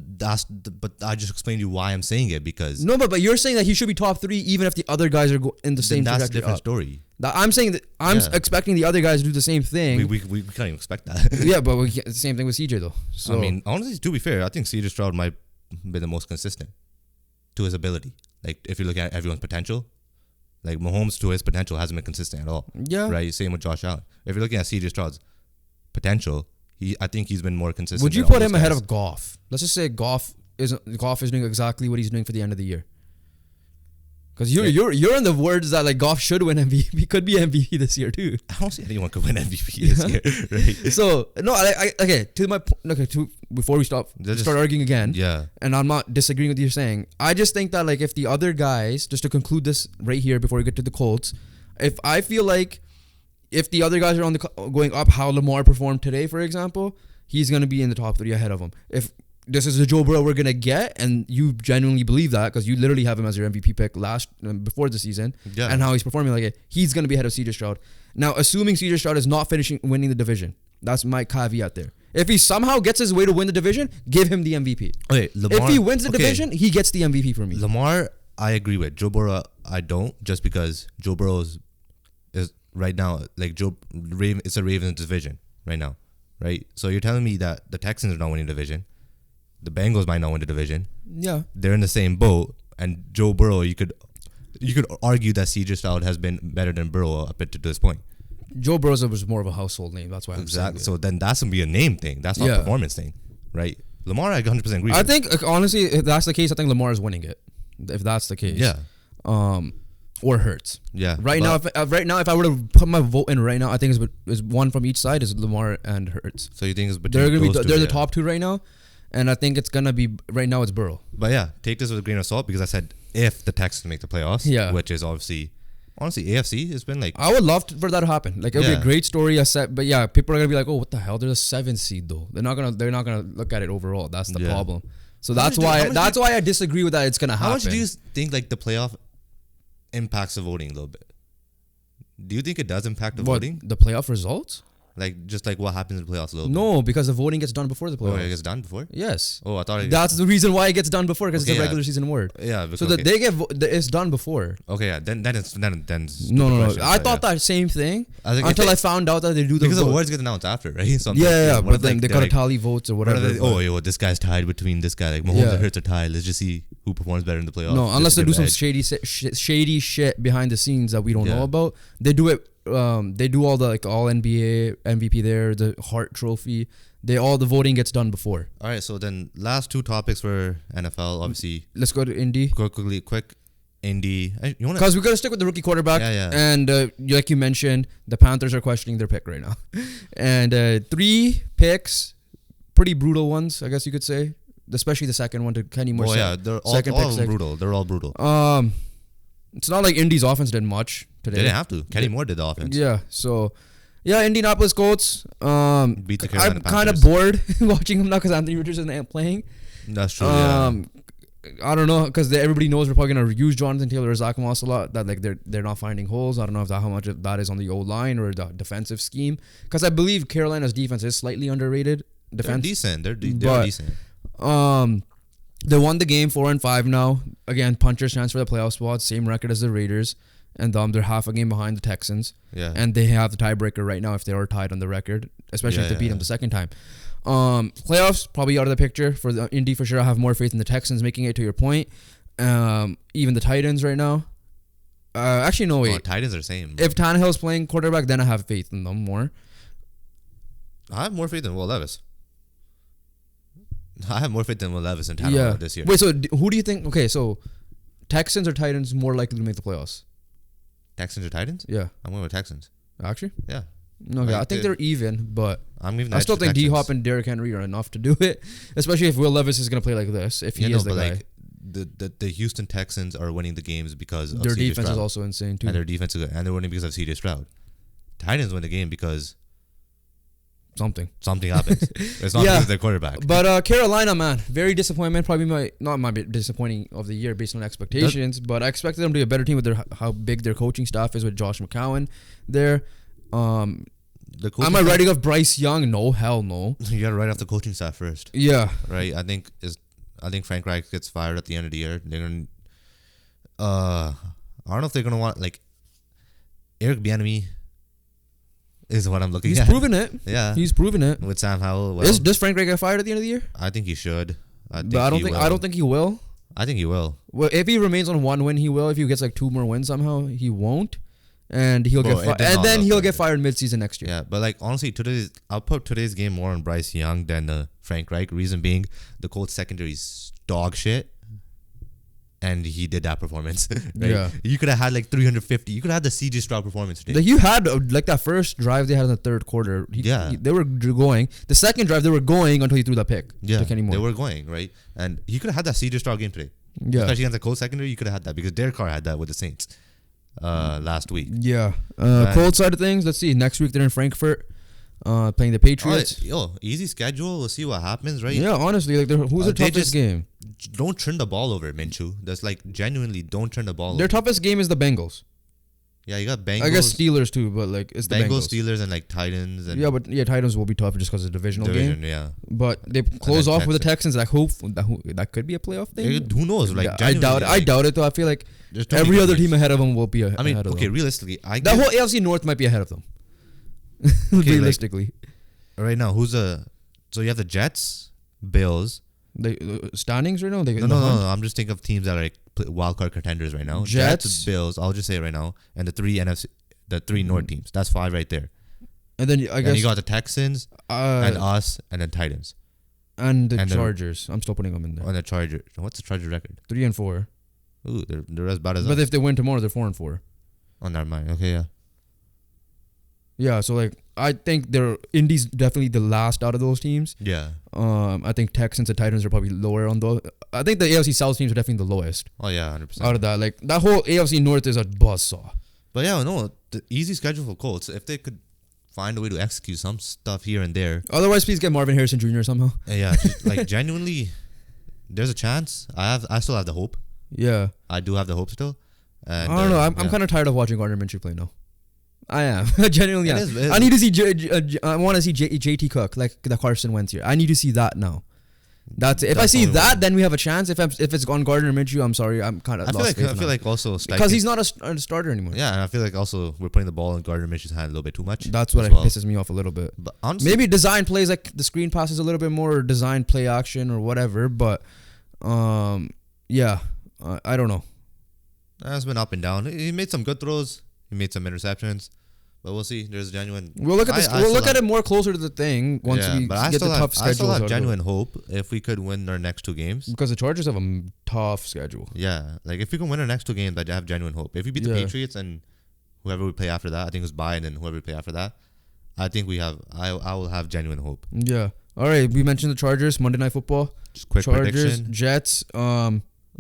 but I just explained to you why I'm saying it because No, but you're saying that he should be top 3 even if the other guys are in the same that's a trajectory different up. story. I'm saying that I'm Yeah. expecting the other guys to do the same thing. We can't even expect that. Yeah, but the same thing with CJ though. So I mean, honestly, to be fair, I think CJ Stroud might be the most consistent to his ability. Like if you look at everyone's potential, like Mahomes to his potential hasn't been consistent at all. yeah, Right. Same with Josh Allen. If you're looking at CJ Stroud's potential, I think he's been more consistent. would you than all put those him ahead guys. of Goff? Let's just say Goff is doing exactly what he's doing for the end of the year? Because you're in the words that like Goff should win MVP. He could be MVP this year too. I don't see anyone could win MVP this year. Right? So no, before we start arguing again. Yeah. And I'm not disagreeing with you saying. I just think that like if the other guys, just to conclude this right here before we get to the Colts, if I feel like if the other guys are on the going up, how Lamar performed today, for example, he's gonna be in the top 3 ahead of him. If this is the Joe Burrow we're gonna get, and you genuinely believe that because you literally have him as your MVP pick before the season, and how he's performing like it, he's gonna be ahead of CJ Stroud. Now, assuming CJ Stroud is not winning the division, that's my caveat there. If he somehow gets his way to win the division, give him the MVP. Okay, Lamar, if he wins the division, he gets the MVP for me. Lamar, I agree with. Joe Burrow, I don't, just because Joe Burrow is right now like it's a Ravens division right now, right? So you're telling me that the Texans are not winning the division. The Bengals might not win the division. Yeah. They're in the same boat. And Joe Burrow, you could argue that CJ Stroud has been better than Burrow up to this point. Joe Burrow was more of a household name. That's why I'm saying it. So then that's going to be a name thing. That's not a performance thing, right? Lamar, I 100% agree with. I think, honestly, if that's the case, I think Lamar is winning it. If that's the case. Yeah. Or Hurts. Yeah. Right now, if I were to put my vote in right now, I think is one from each side is Lamar and Hurts. So you think it's between they're the top 2 right now. And I think it's going to be, right now it's Burrow. But yeah, take this with a grain of salt because I said if the Texans make the playoffs, which is honestly, AFC has been like... I would love for that to happen. Like, it would be a great story. But yeah, people are going to be like, oh, what the hell? There's a 7 seed though. They're not going to look at it overall. That's the problem. So that's why I disagree with that. It's going to happen. How much do you think like the playoff impacts the voting a little bit? Do you think it does impact the voting? The playoff results? Like, just like what happens in the playoffs a little bit? No, because the voting gets done before the playoffs. Oh, it gets done before? Yes. Oh, I thought that's the reason why it gets done before, because it's a regular season award. Yeah. So that they get it's done before. Okay, yeah. Then it's no. I thought that same thing until I found out that they do the because the awards get announced after, right? So but then they gotta tally votes or whatever. This guy's tied between this guy. Like Mahomes and Hurts are tied. Let's just see who performs better in the playoffs. No, unless they do some shady shit behind the scenes that we don't know about. They do it. They do all the all NBA MVP there, the Hart Trophy. The voting gets done before. All right, so then last 2 topics for NFL, obviously. Let's go to Indy. Quick. Indy. Because we got to stick with the rookie quarterback. Yeah. And like you mentioned, the Panthers are questioning their pick right now. And 3 picks, pretty brutal ones, I guess you could say. Especially the second one to Kenny Moore. Oh yeah, they're all brutal. They're all brutal. It's not like Indy's offense did much today. They didn't have to. Kenny Moore did the offense. Yeah, so... Yeah, Indianapolis Colts. Beat the Carolina I'm kind of bored watching them now because Anthony Richardson ain't playing. That's true. I don't know because everybody knows we're probably gonna use Jonathan Taylor or Zach Moss a lot. That like they're not finding holes. I don't know how much of that is on the O line or the defensive scheme. Because I believe Carolina's defense is slightly underrated. They're decent. They're decent. They won the game 4-5 now. Again, puncher's chance for the playoff spot. Same record as the Raiders. And they're half a game behind the Texans. Yeah. And they have the tiebreaker right now if they are tied on the record, especially if they beat them the second time. Playoffs, probably out of the picture. For the Indy, for sure, I have more faith in the Texans making it, to your point. Even the Titans right now. Actually, no, wait. Titans are the same. If Tannehill's playing quarterback, then I have faith in them more. I have more faith in Will Levis. I have more faith than Will Levis and Tannehill this year. Wait, so who do you think... Okay, so Texans or Titans more likely to make the playoffs? Texans or Titans? Yeah. I'm going with Texans. Actually? Yeah. Okay, I think they're even, but I still think D-Hop and Derrick Henry are enough to do it, especially if Will Levis is going to play like this, if he is the guy. Like, the Houston Texans are winning the games because of their CJ defense Stroud. is also insane too. And their defense is good. And they're winning because of CJ Stroud. Titans win the game because something happens. It's not because of their quarterback. But Carolina, man, very disappointment. Probably not my disappointing of the year based on expectations. But I expected them to be a better team with how big their coaching staff is with Josh McCown there. Am I writing off Bryce Young? No, hell no. You gotta write off the coaching staff first. Yeah. Right. I think Frank Reich gets fired at the end of the year. They're gonna. I don't know if they're gonna want Eric Bieniemy. Is what I'm looking at. He's proven it. Yeah, he's proven it with Sam Howell. Does Frank Reich get fired at the end of the year? I think he should. I don't think he will. I think he will. Well, if he remains on 1 win, he will. If he gets 2 more wins somehow, he won't. And he'll get fired. And then he'll get fired mid-season next year. Yeah, but honestly, I'll put today's game more on Bryce Young than Frank Reich. Reason being, the Colts secondary is dog shit. And he did that performance. Right? Yeah. You could have had like 350. You could have had the CJ Stroud performance today. Like you had like that first drive they had in the third quarter. They were going. The second drive they were going until he threw that pick. Yeah, Kenny Moore. they were going, right? And he could have had that CJ Stroud game today. Yeah. Especially against the Colts secondary, you could have had that because Derek Carr had that with the Saints last week. Yeah. Colts side of things, let's see. Next week they're in Frankfurt playing the Patriots. Easy schedule. We'll see what happens, right? Yeah, honestly, like who's their toughest game? Don't turn the ball over, Minshew. That's like genuinely don't turn the ball over. Their toughest game is the Bengals. Yeah, you got Bengals. I guess Steelers too, but like it's the Bengals. Steelers, and like Titans. And Titans will be tough just because of the division game. Yeah. But they close off with the Texans. Like that could be a playoff thing. Who knows? Like I doubt it. I doubt it though. I feel like every other team ahead of them will be ahead of them. Realistically, that whole AFC North might be ahead of them. Realistically. Right now, so you have the Jets, Bills. The standings right now? No. I'm just thinking of teams that are like wildcard contenders right now. Jets, Bills. I'll just say it right now, and the three North teams. That's 5 right there. And then I guess you got the Texans and us, and then Titans and the Chargers. I'm still putting them in there. And the Chargers. What's the Chargers record? 3-4. Ooh, they're as bad as us. But if they win tomorrow, they're 4-4. Oh, never mind. Okay, yeah. Yeah, so like I think Indy's definitely the last out of those teams. Yeah. I think Texans and Titans are probably lower on those. I think the AFC South teams are definitely the lowest. Oh yeah, 100%. Out of that, like that whole AFC North is a buzzsaw. But yeah, no, the easy schedule for Colts. If they could find a way to execute some stuff here and there. Otherwise, please get Marvin Harrison Jr. somehow. Yeah, like genuinely, there's a chance. I still have the hope. Yeah, I do have the hope still. And, I don't know. I'm kind of tired of watching Gardner Minshew play now. I am. Genuinely am. I need to see I want to see JT Cook like the Carson Wentz here. I need to see that now. That's it. If I see that, then we have a chance. If it's on Gardner Minshew, I'm sorry. I'm kind of I feel like also because he's not a starter anymore. Yeah, and I feel like also we're putting the ball in Gardner Minshew's hand a little bit too much. That's what pisses me off a little bit. But honestly, maybe design plays like the screen passes a little bit more, or design play action or whatever. But I don't know. It's been up and down. He made some good throws. He made some interceptions. But we'll see. There's genuine. We'll look at this. We'll look at it more closer to the thing once we get the tough schedule. I still have genuine hope if we could win our next 2 games. Because the Chargers have a tough schedule. Yeah, like if we can win our next 2 games, I have genuine hope. If we beat the Patriots and whoever we play after that, I think it's Bayern and whoever we play after that, I think we have. I will have genuine hope. Yeah. All right. We mentioned the Chargers Monday Night Football. Just quick Chargers, prediction. Jets.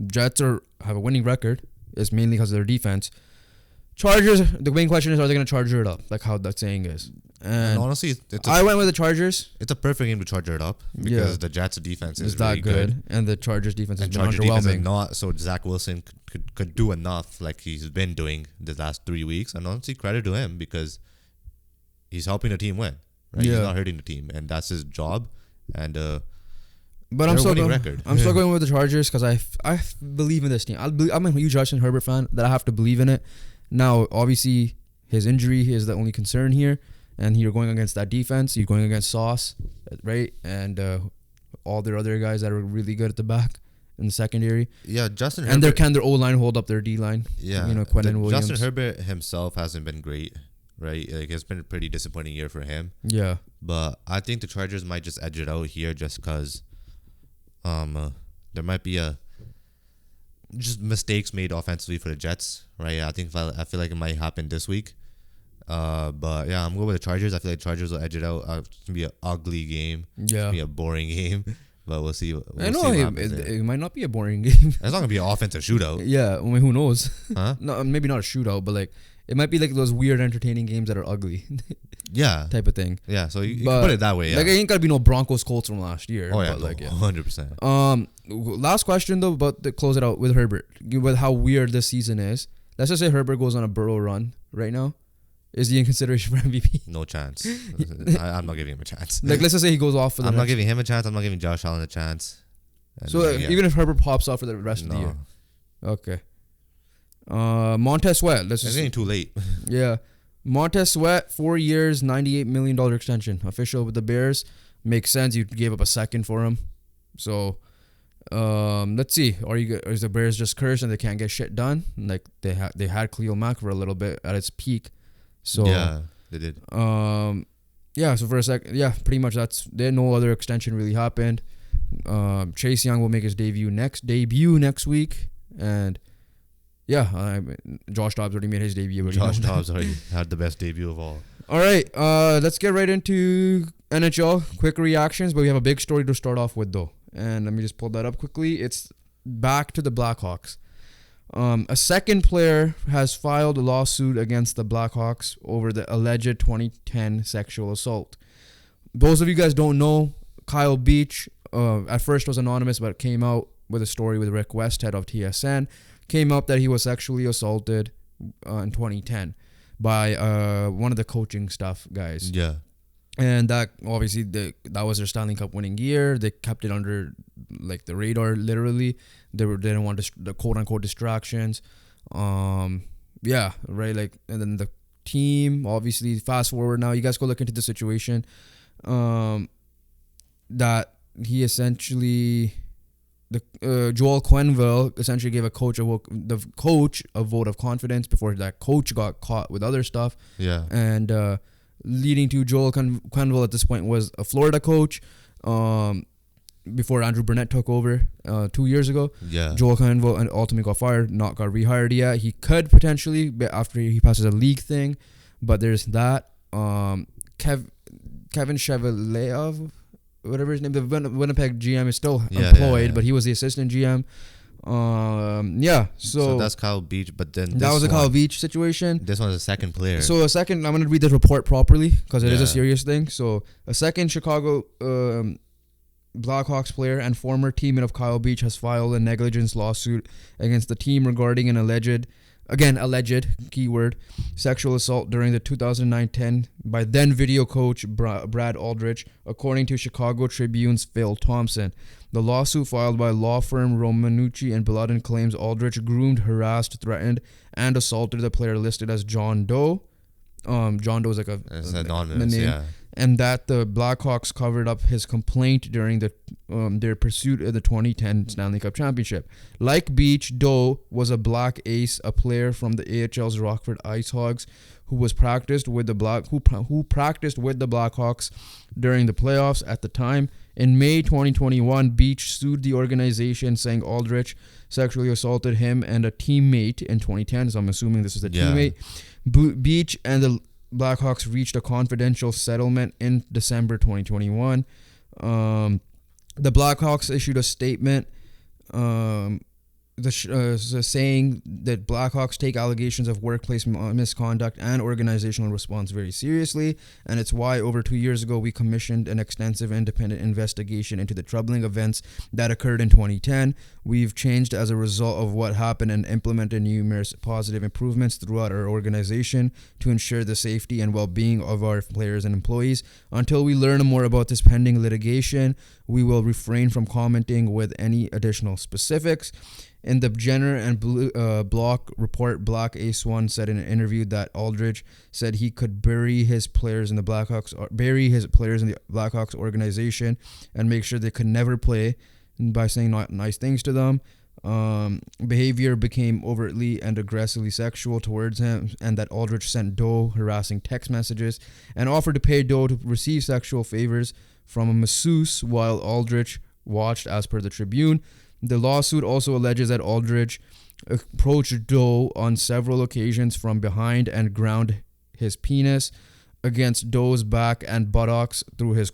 Jets have a winning record. It's mainly because of their defense. Chargers, the main question is, are they going to charger it up? Like how that saying is. And honestly, I went with the Chargers. It's a perfect game to charger it up because the Jets' defense is that really good. And the Chargers' defense is Chargers underwhelming. Defense is not, so Zach Wilson could do enough like he's been doing the last 3 weeks. And honestly, credit to him because he's helping the team win. Right? Yeah. He's not hurting the team, and that's his job. And but I'm still going with the Chargers because I believe in this team. I'm a huge Justin Herbert fan that I have to believe in it. Now, obviously, his injury is the only concern here, and you're going against that defense. You're going against Sauce, right, and all their other guys that are really good at the back in the secondary. Yeah, Justin Herbert. And their O line hold up their D line? Yeah, Quentin Williams. Justin Herbert himself hasn't been great, right? Like it's been a pretty disappointing year for him. Yeah, but I think the Chargers might just edge it out here, just because there might be just mistakes made offensively for the Jets, right? I feel like it might happen this week. But yeah, I'm going with the Chargers. I feel like Chargers will edge it out. It's gonna be an ugly game. Yeah, it's gonna be a boring game. But we'll see. It might not be a boring game. It's not gonna be an offensive shootout. Yeah, I mean, who knows? Huh? No, maybe not a shootout, but like it might be like those weird, entertaining games that are ugly. Yeah, type of thing. Yeah, so you can put it that way. Yeah. Like it ain't gotta be no Broncos Colts from last year. Oh yeah, but like 100%. Last question though, but to close it out with Herbert, with how weird this season is. Let's just say Herbert goes on a Burrow run right now. Is he in consideration for MVP? No chance. I'm not giving him a chance. Like let's just say he goes off for the I'm not giving him a chance. I'm not giving Josh Allen a chance. So even if Herbert pops off for the rest of the year. Okay. Montez Sweat. It's getting too late. Yeah. Montez Sweat, 4 years, $98 million extension. Official with the Bears. Makes sense. You gave up a second for him. So, let's see. Is the Bears just cursed and they can't get shit done? Like they had Khalil Mack for a little bit at its peak. So yeah, they did. Yeah. So for a second, yeah, pretty much no other extension really happened. Chase Young will make his debut next week, and Josh Dobbs already made his debut. Josh Dobbs already had the best debut of all. All right, let's get right into NHL quick reactions, but we have a big story to start off with though, and let me just pull that up quickly. It's back to the Blackhawks. A second player has filed a lawsuit against the Blackhawks over the alleged 2010 sexual assault. Those of you guys don't know, Kyle Beach, at first was anonymous, but came out with a story with Rick Westhead of TSN. Came up that he was sexually assaulted in 2010 by one of the coaching staff guys. Yeah. And that obviously that was their Stanley Cup winning year. They kept it under like the radar, literally. They didn't want the quote unquote distractions. Yeah, right. Like, and then the team, obviously, fast forward now, you guys go look into the situation. That he essentially, Joel Quenneville essentially gave the coach a vote of confidence before that coach got caught with other stuff. Yeah. And leading to Joel Quenneville at this point was a Florida coach. Before Andrew Burnett took over 2 years ago. Yeah. Joel Quenneville ultimately got fired, not got rehired yet. He could potentially after he passes a league thing, but there's that. Kevin Chevalier, whatever his name, the Winnipeg GM is still employed, but he was the assistant GM. So that's Kyle Beach, but then that was a Kyle Beach situation. This one's a second player. So I'm going to read the report properly because it is a serious thing. So a second Chicago Blackhawks player and former teammate of Kyle Beach has filed a negligence lawsuit against the team regarding an alleged keyword, sexual assault during the 2009-10 by then video coach Brad Aldrich, according to Chicago Tribune's Phil Thompson. The lawsuit filed by law firm Romanucci and Bladden claims Aldrich groomed, harassed, threatened, and assaulted the player listed as John Doe. John Doe is like it's anonymous, name. yeah. And that the Blackhawks covered up his complaint during their pursuit of the 2010 Stanley Cup Championship. Like Beach, Doe was a black ace, a player from the AHL's Rockford Ice Hogs who practiced with the Blackhawks during the playoffs at the time. In May 2021, Beach sued the organization, saying Aldrich sexually assaulted him and a teammate in 2010. So I'm assuming this is the teammate. Beach and the Blackhawks reached a confidential settlement in December 2021. The Blackhawks issued a statement saying that Blackhawks take allegations of workplace misconduct and organizational response very seriously, and it's why over 2 years ago we commissioned an extensive independent investigation into the troubling events that occurred in 2010. We've changed as a result of what happened and implemented numerous positive improvements throughout our organization to ensure the safety and well-being of our players and employees. Until we learn more about this pending litigation, we will refrain from commenting with any additional specifics. In the Jenner and Block report, Black Ace One said in an interview that Aldrich said he could bury his players in the Blackhawks organization and make sure they could never play by saying not nice things to them. Behavior became overtly and aggressively sexual towards him, and that Aldrich sent Doe harassing text messages and offered to pay Doe to receive sexual favors from a masseuse while Aldrich watched, as per the Tribune. The lawsuit also alleges that Aldrich approached Doe on several occasions from behind and ground his penis against Doe's back and buttocks through his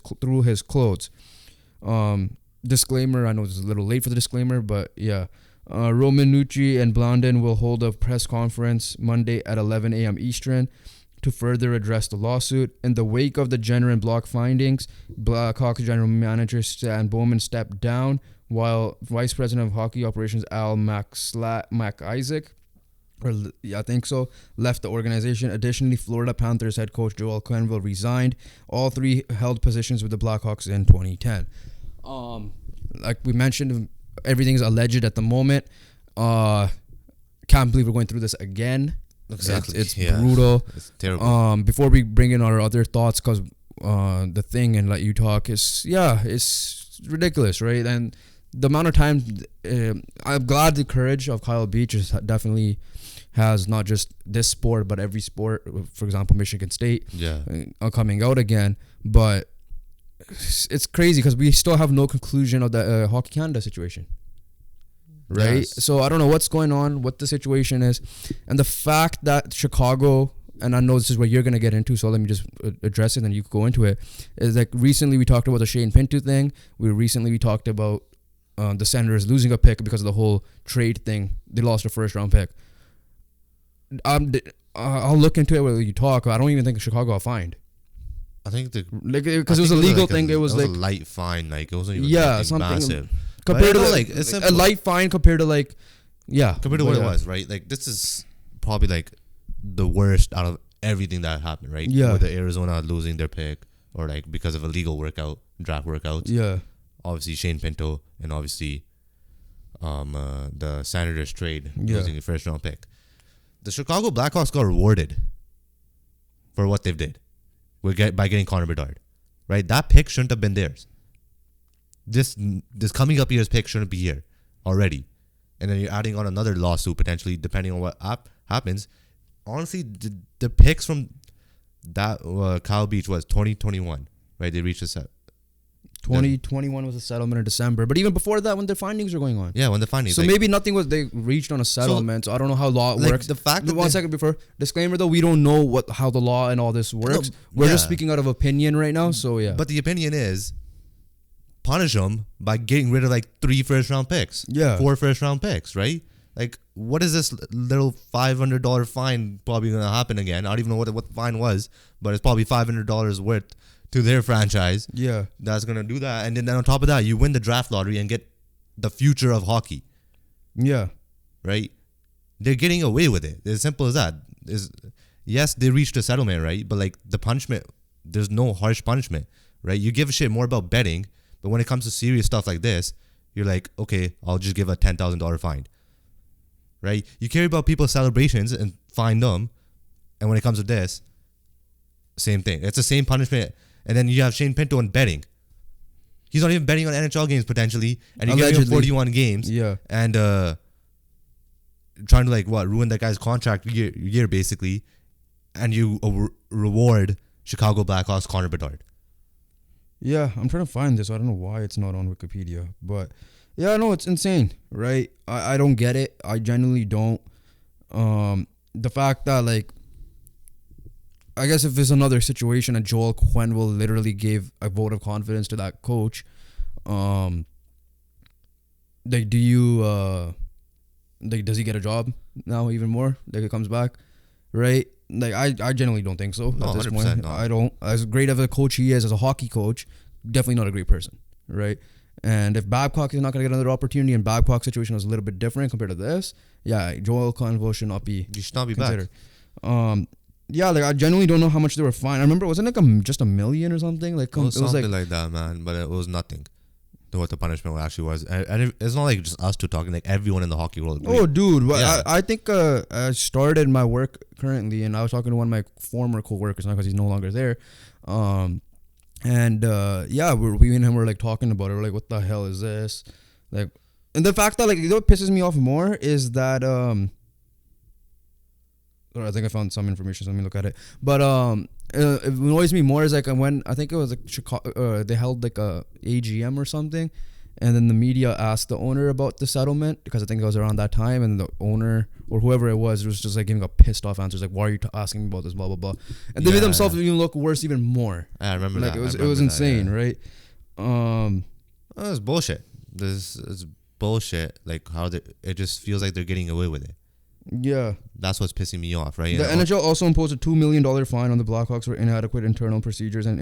clothes. Disclaimer, I know it's a little late for the disclaimer, but yeah. Romanucci and Blandon will hold a press conference Monday at 11 a.m. Eastern to further address the lawsuit. In the wake of the Jenner and Block findings, Blackhawks general manager Stan Bowman stepped down, while Vice President of Hockey Operations Al McIsaac, I think so, left the organization. Additionally, Florida Panthers head coach Joel Quenneville resigned. All three held positions with the Blackhawks in 2010. Like we mentioned, everything's alleged at the moment. Can't believe we're going through this again. Exactly. It's brutal. It's terrible. Before we bring in our other thoughts, because the thing and let you talk is, it's ridiculous, right? And the amount of time, I'm glad the courage of Kyle Beach definitely has not just this sport, but every sport, for example, Michigan State, coming out again. But it's crazy because we still have no conclusion of the Hockey Canada situation. Right? Yes. So I don't know what's going on, what the situation is. And the fact that Chicago, and I know this is what you're going to get into, so let me just address it and you can go into it, is like recently we talked about the Shane Pinto thing. We talked about the Senators losing a pick because of the whole trade thing. They lost a first round pick. I'll look into it while you talk. I don't even think Chicago got fined. I think because it was a legal thing. It was like a light fine. Like it wasn't even something massive. Compared to like it's a light fine compared to like compared to what it was, right? Like this is probably like the worst out of everything that happened, right? Yeah. With the Arizona losing their pick or like because of a legal draft workouts. Yeah. Obviously Shane Pinto and obviously the Senators trade losing the first round pick. The Chicago Blackhawks got rewarded for what they've did by getting Connor Bedard, right? That pick shouldn't have been theirs. This coming up year's pick shouldn't be here already. And then you're adding on another lawsuit potentially depending on what happens. Honestly, the picks from that Kyle Beach was 2021, right? They reached a set. 2021 was a settlement in December. But even before that, when the findings were going on. Yeah, when the findings. So maybe nothing was they reached on a settlement. So I don't know how law works. The fact that one second before disclaimer though, we don't know how the law and all this works. We're just speaking out of opinion right now. So yeah. But the opinion is punish them by getting rid of like 3 first round picks. Yeah. 4 first round picks, right? Like what is this little $500 fine probably gonna happen again? I don't even know what the fine was, but it's probably $500 worth to their franchise. Yeah. That's going to do that. And then on top of that, you win the draft lottery and get the future of hockey. Yeah. Right? They're getting away with it. It's as simple as that. Yes, they reached a settlement, right? But like the punishment, there's no harsh punishment, right? You give a shit more about betting, but when it comes to serious stuff like this, you're like, okay, I'll just give a $10,000 fine. Right? You care about people's celebrations and fine them. And when it comes to this, same thing. It's the same punishment. And then you have Shane Pinto on betting. He's not even betting on NHL games potentially, and you give him 41 games. Yeah. And trying to like ruin that guy's contract year basically, and you reward Chicago Blackhawks Connor Bedard. Yeah, I'm trying to find this. I don't know why it's not on Wikipedia, but yeah, no, it's insane, right? I don't get it. I genuinely don't. The fact that like, I guess if there's another situation and Joel Quenneville literally gave a vote of confidence to that coach, like does he get a job now even more? Like it comes back, right? Like I genuinely don't think so at this point. No. I don't. As great of a coach he is as a hockey coach, definitely not a great person, right? And if Babcock is not going to get another opportunity, and Babcock's situation was a little bit different compared to this, yeah, Joel Quenneville should not be. He should not be considered. Back. Yeah, like I genuinely don't know how much they were fined. I remember it wasn't like just $1 million or something. Like it was something like that, man. But it was nothing to what the punishment actually was. And it's not like just us two talking. Like everyone in the hockey world. Oh, dude, yeah. I think I started my work currently, and I was talking to one of my former coworkers, not because he's no longer there. Yeah, we and him were like talking about it. We're like, what the hell is this? Like, and the fact that like what pisses me off more is that I think I found some information, so let me look at it. But it annoys me more is like when I think it was like Chicago, they held like a AGM or something, and then the media asked the owner about the settlement because I think it was around that time, and the owner or whoever it was just like giving a pissed off answers like, "Why are you asking me about this?" Blah blah blah, and they made themselves even look worse even more. I remember like that. It was insane, right? It's bullshit. This is bullshit. Like how it just feels like they're getting away with it. Yeah. That's what's pissing me off, right? The NHL also imposed a $2 million fine on the Blackhawks for inadequate internal procedures and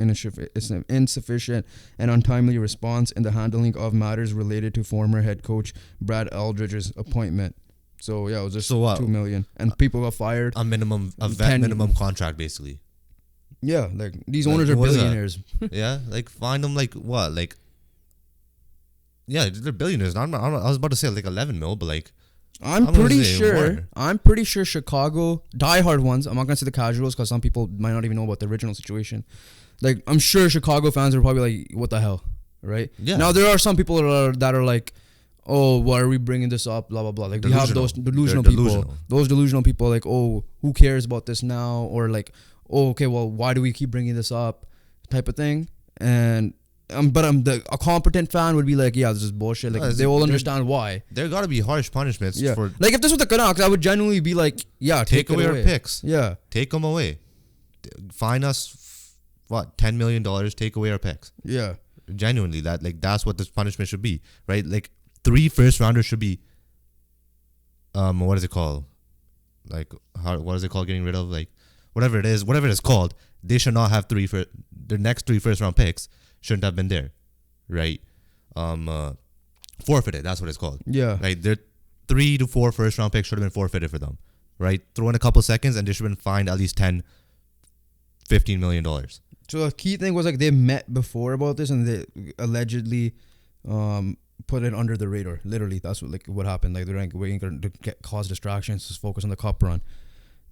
insufficient and untimely response in the handling of matters related to former head coach Brad Eldridge's appointment. So, yeah, it was just $2 million. And people got fired. A vet minimum contract, basically. Yeah, like, these owners are billionaires. Yeah, like, find them, like, what? Like, yeah, they're billionaires. I was about to say, like, 11 mil, but, like, I'm pretty sure Chicago diehard ones. I'm not gonna say the casuals because some people might not even know about the original situation. Like I'm sure Chicago fans are probably like, "What the hell?" Right? Yeah. Now there are some people that are like, "Oh, why are we bringing this up?" Blah blah blah. Like we have those delusional people. Those delusional people like, "Oh, who cares about this now?" Or like, "Oh, okay, well, why do we keep bringing this up?" Type of thing. And But a competent fan would be like, yeah, this is bullshit. Like they will understand why. There gotta be harsh punishments. Yeah. For like if this was the Canucks, I would genuinely be like, yeah, take away our picks. Yeah. Take them away. Fine us, $10 million. Take away our picks. Yeah. Genuinely, that's what this punishment should be, right? Like 3 first rounders should be. What is it called? Like what is it called? Getting rid of whatever it is called. They should not have their next 3 first round picks shouldn't have been there, right? Forfeited. That's what it's called. Yeah. Like their 3 to 4 first round picks should have been forfeited for them, right? Throw in a couple seconds and they should have been fined at least $10-15 million. So the key thing was like they met before about this and they allegedly put it under the radar. Literally, that's what happened. Like they're waiting to cause distractions, just focus on the cup run.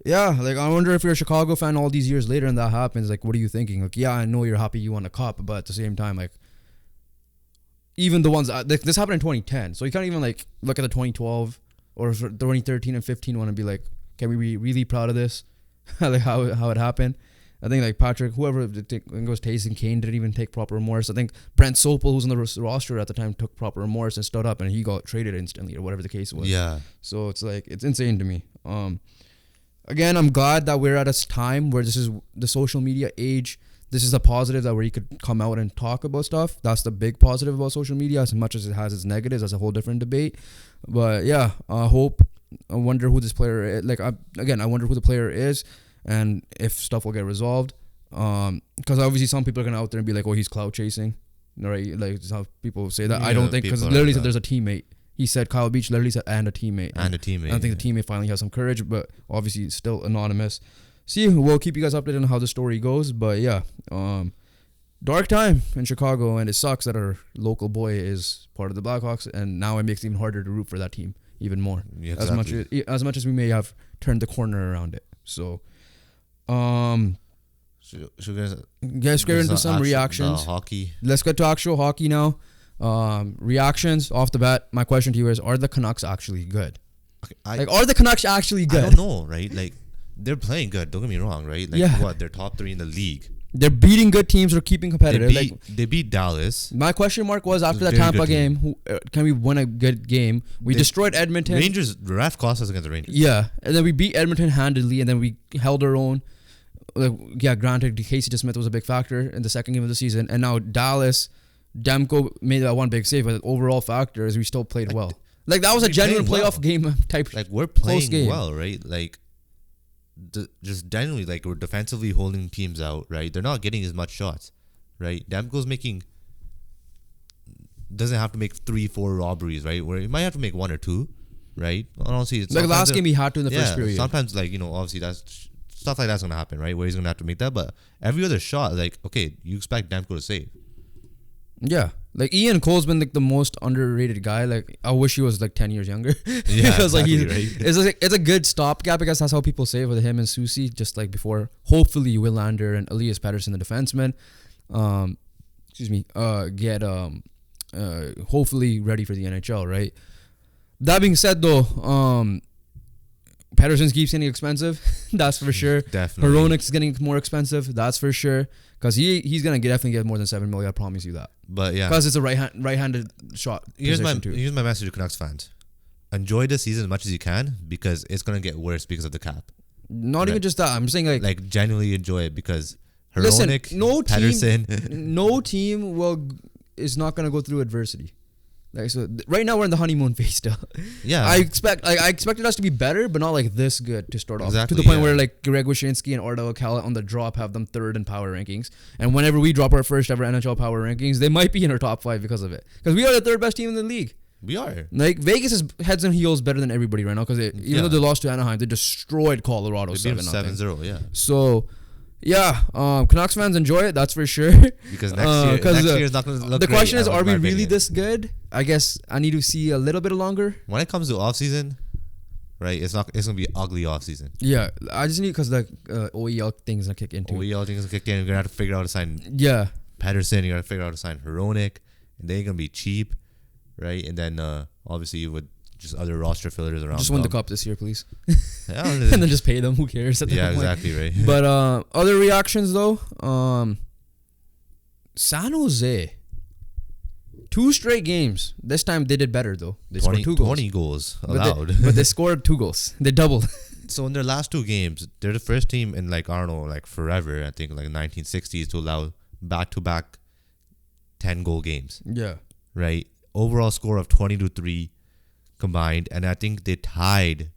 Yeah, like I wonder if you're a Chicago fan all these years later and that happens, like what are you thinking? Like, yeah, I know you're happy you won a cup, but at the same time, like even the ones this happened in 2010, so you can't even like look at the 2012 or 2013 and 15 one and be like, can we be really proud of this? Like how it happened. I think like Patrick, whoever I think it was Taysom Kane didn't even take proper remorse. I think Brent Sopel, who's on the roster at the time, took proper remorse and stood up, and he got traded instantly or whatever the case was. Yeah. So it's like it's insane to me. Again, I'm glad that we're at a time where this is the social media age. This is a positive that where you could come out and talk about stuff. That's the big positive about social media. As much as it has its negatives, that's a whole different debate. But yeah, I wonder who this player is. Like I wonder who the player is. And if stuff will get resolved, because obviously some people are gonna out there and be like, "Oh, he's clout chasing," right? Like that's how people say that. Yeah, I don't think because literally said that. there's a teammate. He said Kyle Beach literally said and a teammate. And a teammate. I think the teammate finally has some courage, but obviously it's still anonymous. See, we'll keep you guys updated on how the story goes. But yeah, dark time in Chicago, and it sucks that our local boy is part of the Blackhawks, and now it makes it even harder to root for that team even more. Yeah, exactly. As much as we may have turned the corner around it. So. Should we get into some reactions. Hockey. Let's get to actual hockey now. Reactions off the bat. My question to you is: are the Canucks actually good? Okay, are the Canucks actually good? I don't know, right? Like they're playing good. Don't get me wrong, right? Like they're top 3 in the league. They're beating good teams or keeping competitive. They beat Dallas. My question mark was after that Tampa game, can we win a good game? We destroyed Edmonton. Rangers, the ref cost us against the Rangers. Yeah, and then we beat Edmonton handedly, and then we held our own. Granted, Casey DeSmith was a big factor in the second game of the season, and now Dallas, Demko made that one big save, but the overall factor is we still played well. Like that was a genuine playoff game type. Like we're playing well, right? Like. Just genuinely, like we're defensively holding teams out, right? They're not getting as much shots, right? Demko's doesn't have to make 3-4 robberies, right? Where he might have to make 1 or 2, right? Honestly, it's like last game he had to in the first period. Sometimes, like obviously that's stuff like that's gonna happen, right? Where he's gonna have to make that, but every other shot, like okay, you expect Demko to save. Yeah, like Ian Cole's been like the most underrated guy. Like I wish he was like 10 years younger. Yeah, because like right? it's a good stopgap. I guess that's how people say it with him and Susie. Just like before, hopefully Willander and Elias Pettersson, the defenseman, get hopefully ready for the NHL. Right. That being said, though, Pettersson keeps getting expensive. That's for sure. Definitely. Hronik's getting more expensive. That's for sure. Because he's gonna definitely get more than $7 million. I promise you that. But yeah, because it's a right-handed shot. Here's my message to Canucks fans: enjoy the season as much as you can because it's gonna get worse because of the cap. Not even just that. I'm saying like genuinely enjoy it because Hronik, Pettersson, no team is not gonna go through adversity. Like so, right now we're in the honeymoon phase still. Yeah, I expected us to be better, but not like this good to start off. Exactly, to the point where like Greg Wyshynski and Ardo Akala on the drop have them 3rd in power rankings, and whenever we drop our first ever NHL power rankings, they might be in our top 5 because of it. Because we are the 3rd best team in the league. We are. Like Vegas is heads and heels better than everybody right now because even though they lost to Anaheim, they destroyed Colorado 7-0. Yeah. So. Yeah, Canucks fans enjoy it. That's for sure. Because next year is not going to look the great. question is, are we really this good? I guess I need to see a little bit longer. When it comes to off season, right? It's going to be ugly off season. Yeah, I just need because the OEL thing's gonna kick in too. OEL thing's gonna kick in. You're gonna have to figure out how to sign. Yeah. Pettersson. You gotta figure out how to sign Hronik, and they ain't gonna be cheap, right? And then obviously you would. Just other roster fillers around. Just win the cup this year, please. Yeah, and then just pay them. Who cares? At that point. Exactly right. But other reactions though, San Jose. 2 straight games. This time they did better though. They scored 2 goals. 20 goals allowed. But they scored 2 goals. They doubled. So in their last 2 games, they're the first team in like, I don't know, like forever, I think like 1960s to allow back-to-back 10-goal games. Yeah. Right? Overall score of 20-3 combined. And I think they tied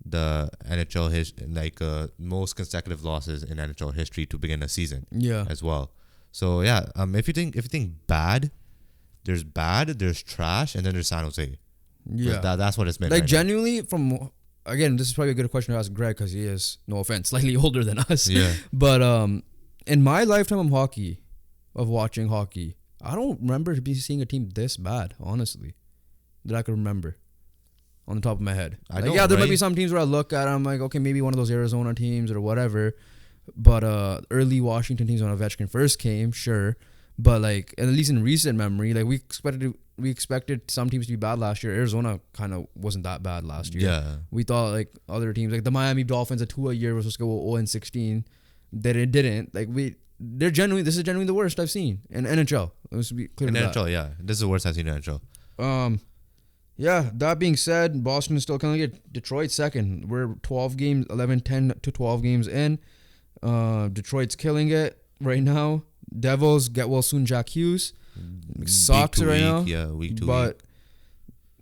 the NHL most consecutive losses in NHL history to begin a season. Yeah. As well. So yeah, if you think bad, there's trash, and then there's San Jose. Yeah. That's what it's meant. Like right genuinely, again, this is probably a good question to ask Greg because he is, no offense, slightly older than us. Yeah. But in my lifetime of watching hockey, I don't remember seeing a team this bad, honestly, that I could remember on the top of my head. There might be some teams where I look at, I'm like, okay, maybe one of those Arizona teams or whatever. But early Washington teams when Ovechkin first came, sure. But like at least in recent memory, like we expected some teams to be bad last year. Arizona kind of wasn't that bad last year. Yeah. We thought like other teams, like the Miami Dolphins, a 2-a-year was supposed to go 0-16. That it didn't. Like this is genuinely the worst I've seen in NHL. Let's be clear. In with NHL, yeah, this is the worst I've seen in NHL. Yeah. That being said, Boston is still kind of get Detroit second. We're 12 games, 10 to 12 games in. Detroit's killing it right now. Devils get well soon. Jack Hughes sucks right now. Yeah, week to week. But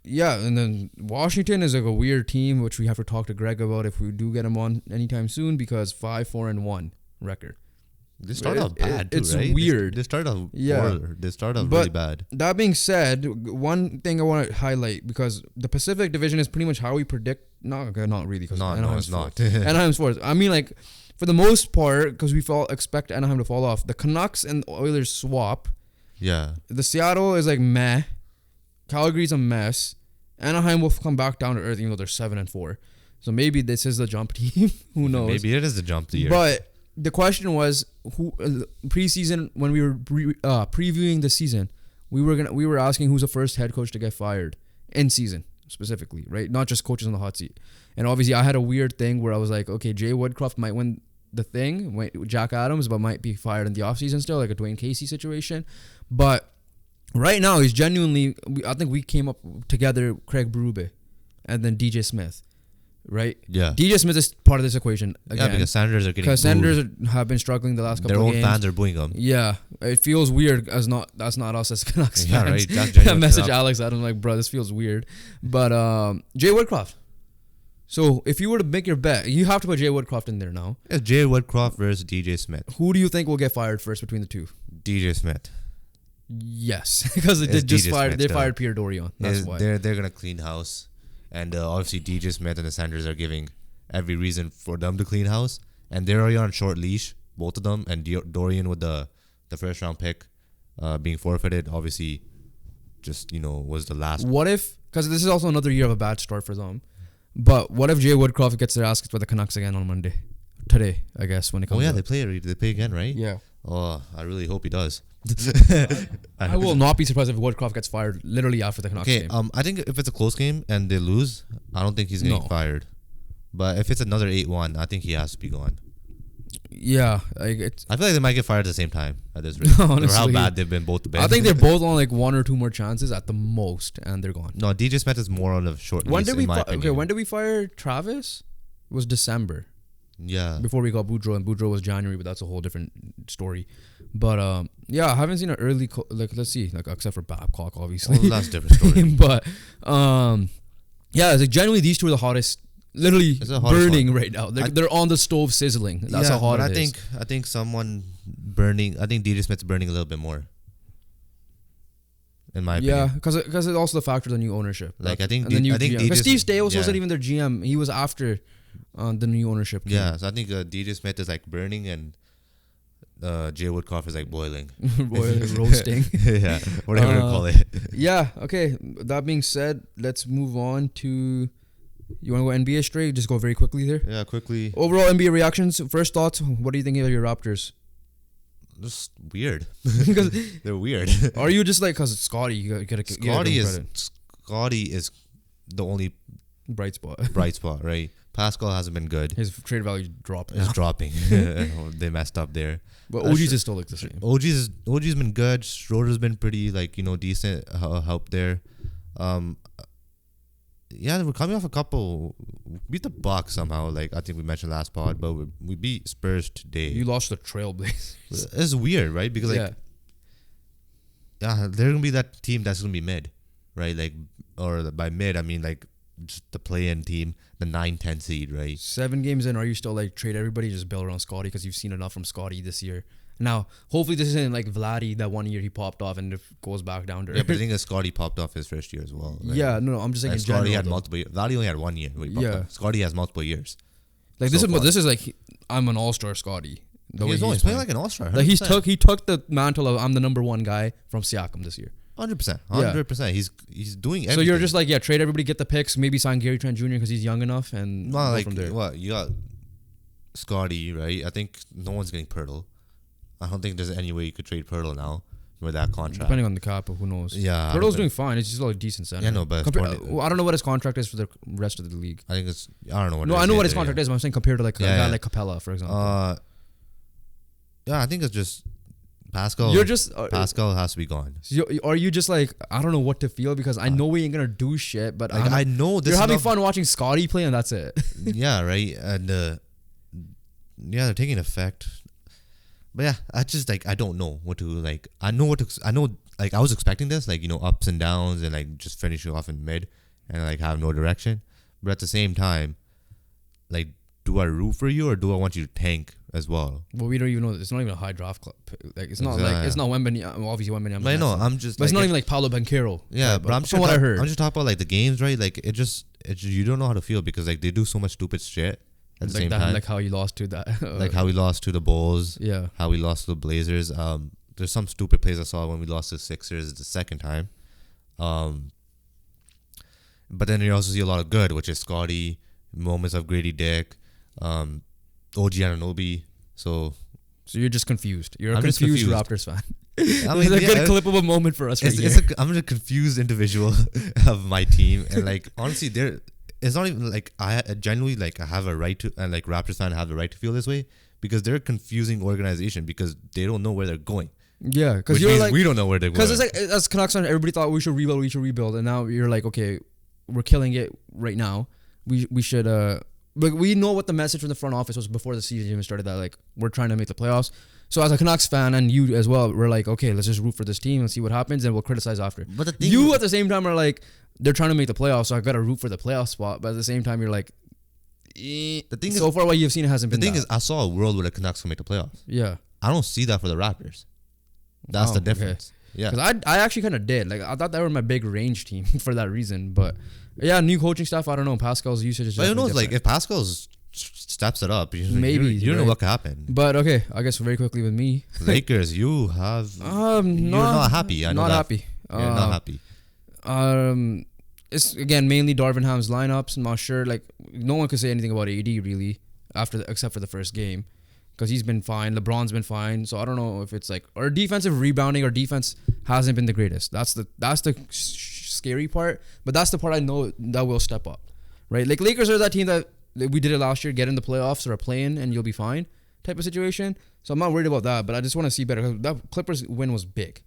yeah, and then Washington is like a weird team, which we have to talk to Greg about if we do get him on anytime soon, because 5-4-1 record. They start off bad too, it's right? weird. They start off But really bad. That being said, one thing I want to highlight, because the Pacific Division is pretty much how we predict. Not really, because No, it's not. Anaheim's fourth. I mean, like for the most part, because we expect Anaheim to fall off. The Canucks and Oilers swap. Yeah. The Seattle is like meh. Calgary's a mess. Anaheim will come back down to earth, even though they're 7-4. So maybe this is the jump team. Who knows? Maybe it is the jump year. But the question was, who preseason when we were previewing the season, we were asking who's the first head coach to get fired in season specifically, right? Not just coaches on the hot seat. And obviously, I had a weird thing where I was like, okay, Jay Woodcroft might win the thing, Jack Adams, but might be fired in the offseason still, like a Dwayne Casey situation. But right now, he's genuinely, I think we came up together, Craig Berube, and then DJ Smith, right? Yeah. DJ Smith is part of this equation again. Yeah, because Senators are getting Because Senators have been struggling the last couple of games. Their own fans are booing them. Yeah. It feels weird that's not us as Canucks fans. Yeah, right. That's genuine. Message Alex Adams like, bro, this feels weird. But Jay Woodcroft. So if you were to make your bet, you have to put Jay Woodcroft in there now. It's Jay Woodcroft versus DJ Smith. Who do you think will get fired first between the two? DJ Smith. Yes, because they fired Pierre Dorion. That's why they're gonna clean house, and obviously DJ Smith and the Senators are giving every reason for them to clean house, and they're already on short leash, both of them, and Dorian with the first round pick being forfeited, obviously, just was the last. What if? Because this is also another year of a bad start for them. But what if Jay Woodcroft gets their ass kicked by the Canucks again on Monday? Today, I guess, when it comes. Oh yeah, out. they play again, right? Yeah. Oh, I really hope he does. I will not be surprised if Woodcroft gets fired literally after the Canucks game. I think if it's a close game and they lose, I don't think he's getting fired. But if it's another 8-1, I think he has to be gone. Yeah, I feel like they might get fired at the same time at this rate. Honestly, or how bad they've been both. I think they're both on like 1 or 2 more chances at the most, and they're gone. No, DJ Smith is more on a short leash. When did we fire Travis? It was December. Yeah. Before we got Boudreaux, and Boudreaux was January, but that's a whole different story. But yeah, I haven't seen an early let's see, except for Babcock, obviously. Well, that's a different story. But yeah, it's like generally these two are the hottest. Literally burning right now. They're on the stove sizzling. That's how hot it is. I think someone burning. I think DJ Smith's burning a little bit more. In my opinion. Yeah, because it's also the factor of the new ownership. Like I think because Steve Staios wasn't even their GM. He was after the new ownership. Yeah, so I think DJ Smith is like burning and Jay Woodcroft is like boiling. Roasting. Yeah, whatever you call it. Yeah. Okay. That being said, let's move on to. You want to go NBA straight? Just go very quickly there. Yeah, quickly. Overall NBA reactions. First thoughts. What do you think of your Raptors? Just weird. Because they're weird. Are you just like because it's Scotty? You gotta Scotty is the only bright spot. bright spot, right? Pascal hasn't been good. His trade value dropped. It's dropping. They messed up there. But OG's is still like the same. OG's been good. Schroeder's been pretty decent help there. Yeah, we're coming off a couple. Beat the Bucks somehow. Like I think we mentioned last pod, but we beat Spurs today. You lost the Trailblazers. It's weird, right? Because they're gonna be that team that's gonna be mid, right? Like, or by mid I mean like just the play-in team, the 9-10 seed, right? 7 games in, are you still like trade everybody, just build around Scotty because you've seen enough from Scotty this year? Now, hopefully this isn't like Vladdy that 1 year he popped off and it goes back down to. Yeah, but the thing is, Scotty popped off his first year as well. Right? Yeah, no, I'm just saying. Scotty had multiple. Vladdy only had 1 year. Scotty has multiple years. Like this is like I'm an all-star Scotty. He's playing like an all-star. Like he took the mantle of I'm the number 1 guy from Siakam this year. 100%. He's doing everything. So you're just like, trade everybody, get the picks, maybe sign Gary Trent Jr. because he's young enough, and go from there. What you got, Scotty, right? I think no one's getting Pirtle. I don't think there's any way you could trade Pirtle now with that contract. Depending on the cap, who knows? Yeah, Pirtle's doing fine. It's just a decent center. Yeah, no, but I don't know what his contract is for the rest of the league. I think I don't know what. No, I know what his contract is, but I'm saying compared to like a guy like Capella, for example. Yeah, I think it's just Pascal. Pascal has to be gone. Are you just like, I don't know what to feel because I know we ain't gonna do shit, but like, I know this. You're having fun watching Scotty play, and that's it. Yeah, right, and they're taking effect. But yeah, I just like I don't know what to like. I know like I was expecting this, like ups and downs and like just finishing off in mid and like have no direction. But at the same time, like, do I root for you or do I want you to tank as well? Well, we don't even know. It's not even a high draft club. Like it's not like it's not Wembanyama. Obviously Wembanyama. I know. I'm just. But it's not even like Paolo Banchero. Yeah, but I'm from what I heard. I'm just talking about like the games, right? Like it just you don't know how to feel because like they do so much stupid shit. At the same time, like how you lost to that, like how we lost to the Bulls, how we lost to the Blazers. There's some stupid plays I saw when we lost to the Sixers the second time. But then you also see a lot of good, which is Scotty, moments of Grady Dick, OG Anunoby. So you're just confused. You're a confused Raptors fan. I mean, it's a good clip of a moment for us. I'm a confused individual of my team, and like honestly, it's not even like I genuinely like I have a right to, and like Raptors fan have the right to feel this way because they're a confusing organization because they don't know where they're going. Yeah, because you're like, we don't know where they're going. Because it's like as Canucks fan, everybody thought we should rebuild, and now you're like, okay, we're killing it right now. We should but we know what the message from the front office was before the season even started, that like we're trying to make the playoffs. So as a Canucks fan and you as well, we're like, okay, let's just root for this team and see what happens, and we'll criticize after. But at the same time are like, they're trying to make the playoffs, so I got to root for the playoff spot. But at the same time, you're like, the thing so far what you've seen hasn't been. The thing is, I saw a world where the Canucks can make the playoffs. Yeah, I don't see that for the Raptors. That's the difference. Okay. Yeah, because I actually kind of did. Like I thought they were my big range team for that reason. But yeah, new coaching staff. I don't know. Pascal's usage is. But who knows? Like if Pascal's steps it up, you don't know what could happen. But okay, I guess very quickly with me, Lakers, you're not happy. I know not happy. You're not happy. It's again mainly Darvin Ham's lineups. I'm not sure. Like no one could say anything about AD really except for the first game, because he's been fine. LeBron's been fine. So I don't know if it's like our defensive rebounding. Our defense hasn't been the greatest. That's the scary part. But that's the part I know that will step up, right? Like Lakers are that team that we did it last year. Get in the playoffs or a play-in and you'll be fine type of situation. So I'm not worried about that. But I just want to see better. That Clippers win was big.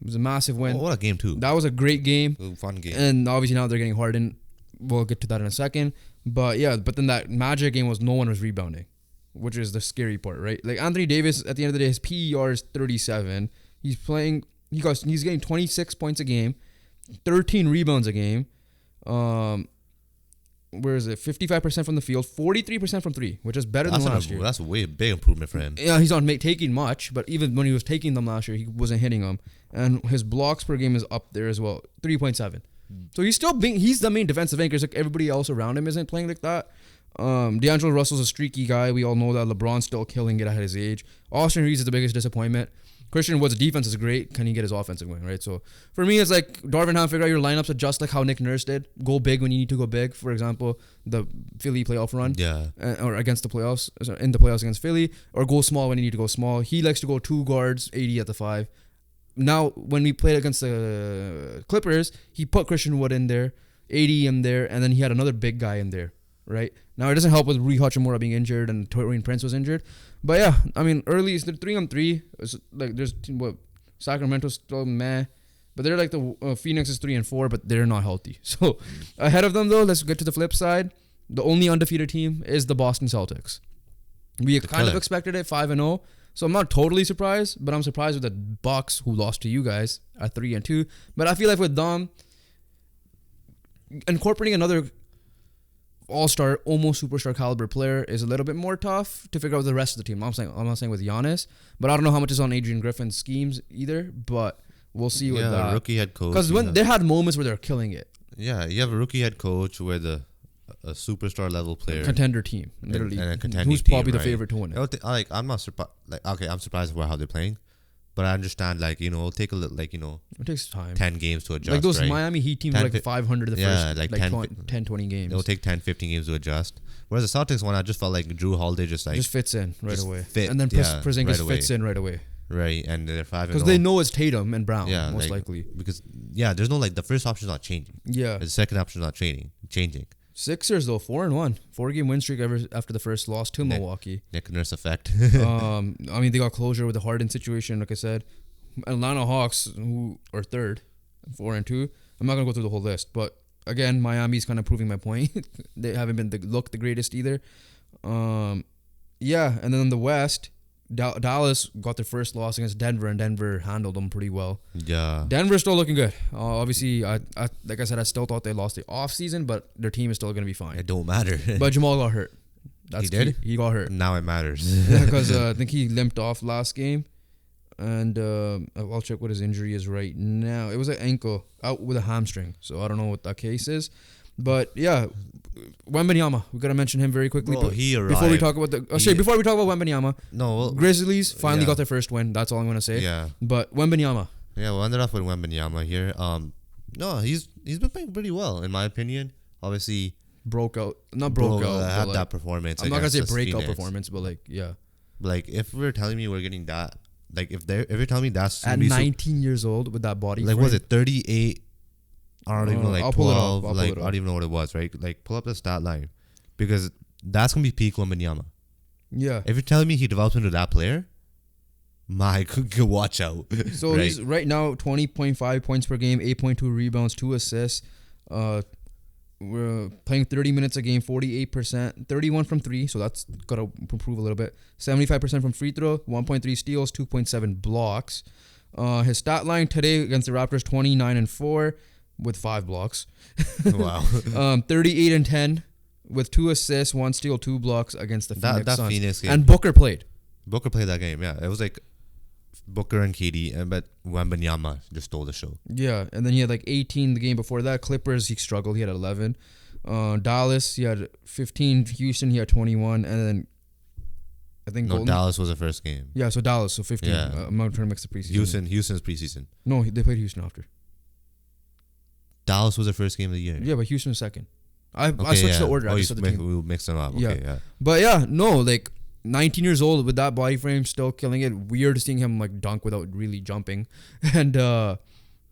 It was a massive win. Oh, what a game too. That was a great game. Fun game. And obviously now they're getting hardened. We'll get to that in a second. But yeah, but then that Magic game was no one was rebounding, which is the scary part, right? Like Anthony Davis, at the end of the day, his PER is 37. He's getting 26 points a game, 13 rebounds a game. Where is it? 55% from the field, 43% from three, which is better than last year. That's a way big improvement for him. Yeah, he's not taking much, but even when he was taking them last year, he wasn't hitting them. And his blocks per game is up there as well, 3.7. So he's the main defensive anchor. Like everybody else around him isn't playing like that. D'Angelo Russell's a streaky guy. We all know that. LeBron's still killing it at his age. Austin Reeves is the biggest disappointment. Christian Wood's defense is great. Can he get his offensive going, right? So for me, it's like Darvin Ham, figure out your lineups, adjust like how Nick Nurse did. Go big when you need to go big. For example, the Philly playoff run. Yeah. Or against the playoffs, in the playoffs against Philly. Or go small when you need to go small. He likes to go 2 guards, 80 at the 5. Now, when we played against the Clippers, he put Christian Wood in there, 80 in there, and then he had another big guy in there. right? Now it doesn't help with Rui Hachimura being injured and Torian Prince was injured, but yeah, I mean early is the 3-3. It's like there's what Sacramento's still meh, but they're like the Phoenix is 3-4, but they're not healthy. So ahead of them though, let's get to the flip side. The only undefeated team is the Boston Celtics. We kind of expected it 5-0, so I'm not totally surprised, but I'm surprised with the Bucks who lost to you guys at 3-2. But I feel like with them incorporating another all-star, almost superstar caliber player is a little bit more tough to figure out the rest of the team. I'm not saying with Giannis, but I don't know how much is on Adrian Griffin's schemes either. But we'll see with that. Rookie head coach. Because when they had moments where they're killing it. Yeah, you have a rookie head coach with a superstar level player, contender team, literally, and a contending who's team, probably the right? favorite to win it. I'm not surprised. Like, okay, I'm surprised about how they're playing, but I understand. Like, it'll take a little, it takes time. 10 games to adjust. Like those right? Miami Heat teams were like 500 the first like 10, 20 games. It'll take 10, 15 games to adjust. Whereas the Celtics one, I just felt like Drew Holiday just fits in right away, and then Porzingis fits in right away. Right, and they're 5-0 because they know it's Tatum and Brown, most like, likely. Because there's no the first option's not changing. Yeah, the second option's not changing. Sixers though 4-1, 4-game win streak ever after the first loss to Milwaukee. Nick Nurse effect. I mean they got closure with the Harden situation, like I said. Atlanta Hawks, who are third, 4-2. I'm not gonna go through the whole list, but again, Miami's kind of proving my point. They haven't been the greatest either. And then in the West, Dallas got their first loss against Denver, and Denver handled them pretty well. Yeah. Denver's still looking good. Obviously, I like I said, I still thought they lost the offseason, but their team is still going to be fine. It don't matter. But Jamal got hurt. He did? He got hurt. Now it matters. Yeah, because I think he limped off last game. And I'll check what his injury is right now. It was an ankle out with a hamstring. So I don't know what that case is. But yeah, Wembanyama, we gotta mention him very quickly. Bro, he arrived. Before we talk about before we talk about Wembanyama, Grizzlies finally got their first win. That's all I'm gonna say. Yeah. But Wembanyama. Yeah, we'll end it off with Wembanyama here. No, he's been playing pretty well in my opinion. Obviously, had that performance. I'm not gonna say breakout Phoenix. performance, but like yeah. Like if we're telling me we're getting that, like if you're telling me that's at 19 years old with that body, like frame, was it 38? I don't even know, like 12. I don't even know what it was, right? Like pull up the stat line, because that's gonna be peak Wembanyama. Yeah. If you're telling me he develops into that player, my watch out. So he's right now 20.5 points per game, 8.2 rebounds, 2 assists. We're playing 30 minutes a game, 48%, 31 from 3, so that's got to improve a little bit. 75% from free throw, 1.3 steals, 2.7 blocks. His stat line today against the Raptors, 29-4 with 5 blocks. Wow. 38-10 with 2 assists, 1 steal, 2 blocks against the Phoenix Suns. Phoenix game. And Booker played that game, yeah. It was like Booker and KD, but Wembanyama just stole the show. Yeah, and then he had like 18 the game before that. Clippers, he struggled. He had 11. Dallas, he had 15. Houston, he had 21. And then I think Dallas was the first game. Yeah, so Dallas, so 15. Yeah. I'm not trying to mix the preseason. Houston's preseason. No, they played Houston after. Dallas was the first game of the year. Yeah, but Houston was second. I switched the order. We mixed them up. Okay, yeah. But yeah, no, like 19 years old with that body frame, still killing it. Weird seeing him like dunk without really jumping. And the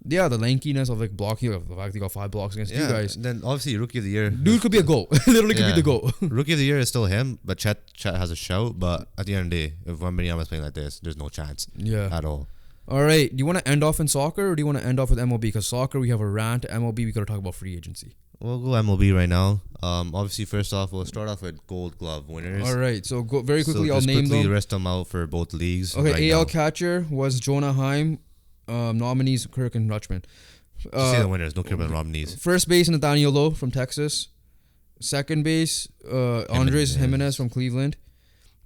lankiness of like blocking, the fact he got 5 blocks against you guys. And then obviously rookie of the year. Dude could be a goal. Literally could be the goal. Rookie of the year is still him, but Chet has a shout. But at the end of the day, if Wembanyama is playing like this, there's no chance. At all. All right. Do you want to end off in soccer, or do you want to end off with MLB? Because soccer, we have a rant. MLB, we got to talk about free agency. We'll go MLB right now. Obviously, first off, we'll start off with Gold Glove winners. All right. So go very quickly. I'll name them. Rest them out for both leagues. Okay. AL catcher was Jonah Heim. Nominees Kirk and Rutschman. Just say the winners. Don't care about the nominees. First base Nathaniel Lowe from Texas. Second base Andres Jimenez from Cleveland.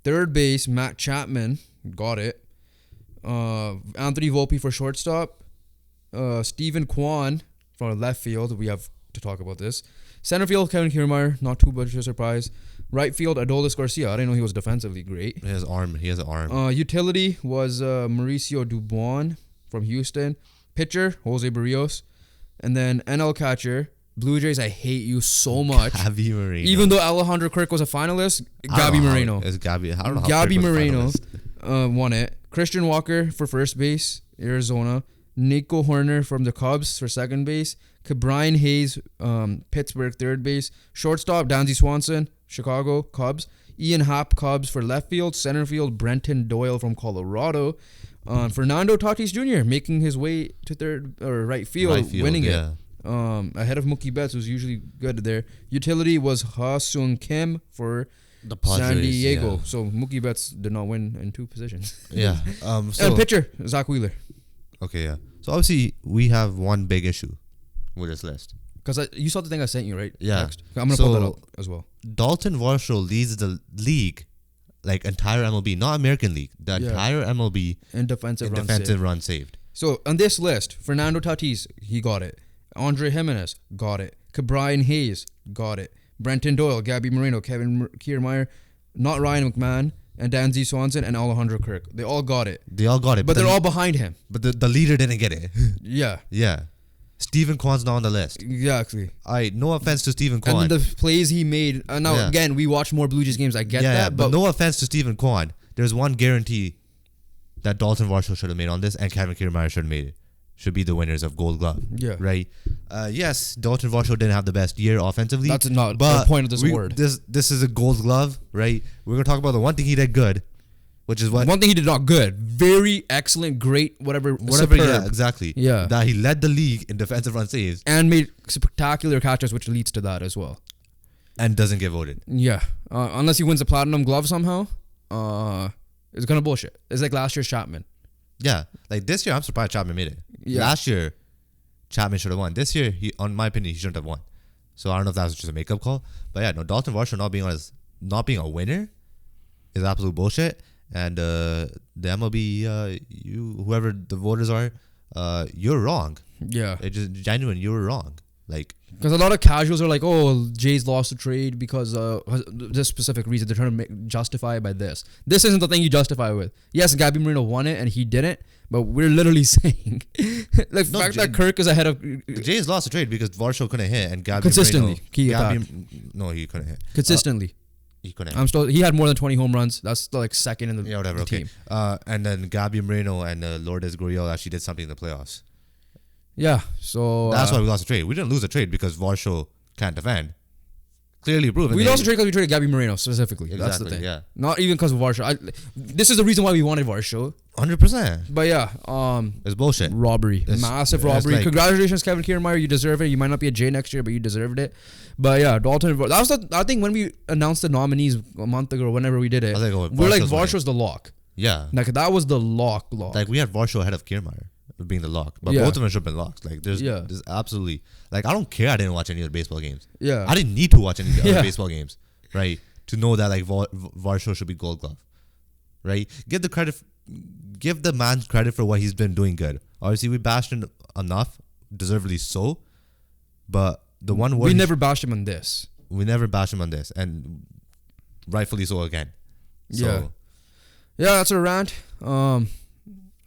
Third base Matt Chapman. Got it. Anthony Volpe for shortstop. Stephen Kwan from left field. We have to talk about this. Center field Kevin Kiermaier. Not too much of a surprise. Right field Adolis Garcia. I didn't know he was defensively great. He has an arm. Utility was Mauricio Dubon from Houston. Pitcher Jose Barrios. And then NL catcher Blue Jays. I hate you so much. Gabby Moreno. Even though Alejandro Kirk was a finalist, Gabby Moreno. It's Gabby. I don't know how Gabby Kirk was Moreno won it. Christian Walker for first base, Arizona. Nico Horner from the Cubs for second base. Brian Hayes, Pittsburgh, third base. Shortstop, Dansby Swanson, Chicago Cubs. Ian Happ, Cubs for left field. Center field, Brenton Doyle from Colorado. Fernando Tatis Jr. making his way to third or right field, winning it. Ahead of Mookie Betts, who's usually good there. Utility was Ha-Sung Kim for The Padres, San Diego. yeah. So Mookie Betts did not win in two positions. Yeah. And pitcher, Zach Wheeler. Okay, yeah. So obviously we have one big issue with this list. Because you saw the thing I sent you, right? Yeah. Text. I'm going to pull that up as well. Dalton Varsho leads the league, like entire MLB, not American League, the entire MLB in defensive run saved. So on this list, Fernando Tatis, he got it. Andre Jimenez, got it. Brian Hayes, got it. Brenton Doyle, Gabby Moreno, Kevin Kiermaier, not Ryan McMahon, and Dansby Swanson, and Alejandro Kirk. They all got it. But they're all behind him. But the leader didn't get it. Yeah. Yeah. Stephen Kwan's not on the list. Exactly. No offense to Stephen Kwan. And the plays he made. Now, again, we watch more Blue Jays games. I get that. But no offense to Stephen Kwan. There's one guarantee that Dalton Varsho should have made on this, and Kevin Kiermaier should have made it. Should be the winners of Gold Glove. Yeah. Right? Yes, Dalton Varsho didn't have the best year offensively. That's not the point of this award. This is a Gold Glove, right? We're going to talk about the one thing he did good, which is what... One thing he did not good. Very excellent, great, whatever, yeah, exactly. Yeah. That he led the league in defensive run saves. And made spectacular catches, which leads to that as well. And doesn't get voted. Yeah. Unless he wins a Platinum Glove somehow, it's going to bullshit. It's like last year's Chapman. Yeah. Like this year, I'm surprised Chapman made it. Yeah. Last year, Chapman should have won. This year, on my opinion, he shouldn't have won. So I don't know if that was just a makeup call. But yeah, no, Dalton Varsho not being a winner is absolute bullshit. And the MLB, whoever the voters are, you're wrong. Yeah. It's just genuine, you were wrong. Like, because a lot of casuals are like, oh, Jays lost the trade because this specific reason. They're trying to justify it by this. This isn't the thing you justify with. Yes, Gabby Moreno won it and he didn't, but we're literally saying the fact that Kirk is ahead of the Jays lost the trade because Varsho couldn't hit and Gabby consistently. No, he couldn't hit consistently. He couldn't. He had more than 20 home runs. That's still like second in the team. And then Gabby Moreno and Lourdes Gurriel actually did something in the playoffs. Yeah, so that's why we lost the trade. We didn't lose the trade because Varsho can't defend. Clearly proven. We lost the trade because we traded Gabby Moreno specifically. Exactly, that's the thing. Yeah. Not even because of Varsho. This is the reason why we wanted Varsho. 100%. But yeah, it's bullshit. Robbery. Massive robbery. Congratulations, Kevin Kiermaier. You deserve it. You might not be a J next year, but you deserved it. But yeah, Dalton. That was I think when we announced the nominees a month ago or whenever we did it, we're like Varsho's the lock. Yeah. Like that was the lock. Like we had Varsho ahead of Kiermaier being the lock. But both of them should have been locked. Like there's absolutely, like I don't care I didn't watch any of the baseball games. Yeah. I didn't need to watch any of the other baseball games, right? To know that like Varsho should be Gold Glove. Right? Give the man credit for what he's been doing good. Obviously we bashed him enough, deservedly so. But the one word we never bashed him on this. We never bashed him on this, and rightfully so again. So, yeah, that's a rant.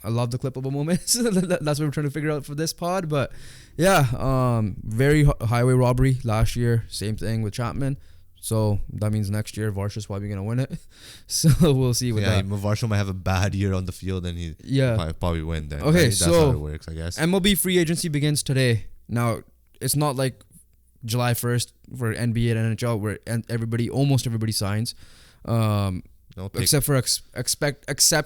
I love the clippable moments. That's what we're trying to figure out for this pod. But yeah, very highway robbery last year. Same thing with Chapman. So that means next year Varsho's probably gonna win it. So we'll see with that. Varsho might have a bad year on the field, and he probably win. Then okay, right? so that's how it works, I guess. MLB free agency begins today. Now it's not like July 1st for NBA and NHL where almost everybody signs. Except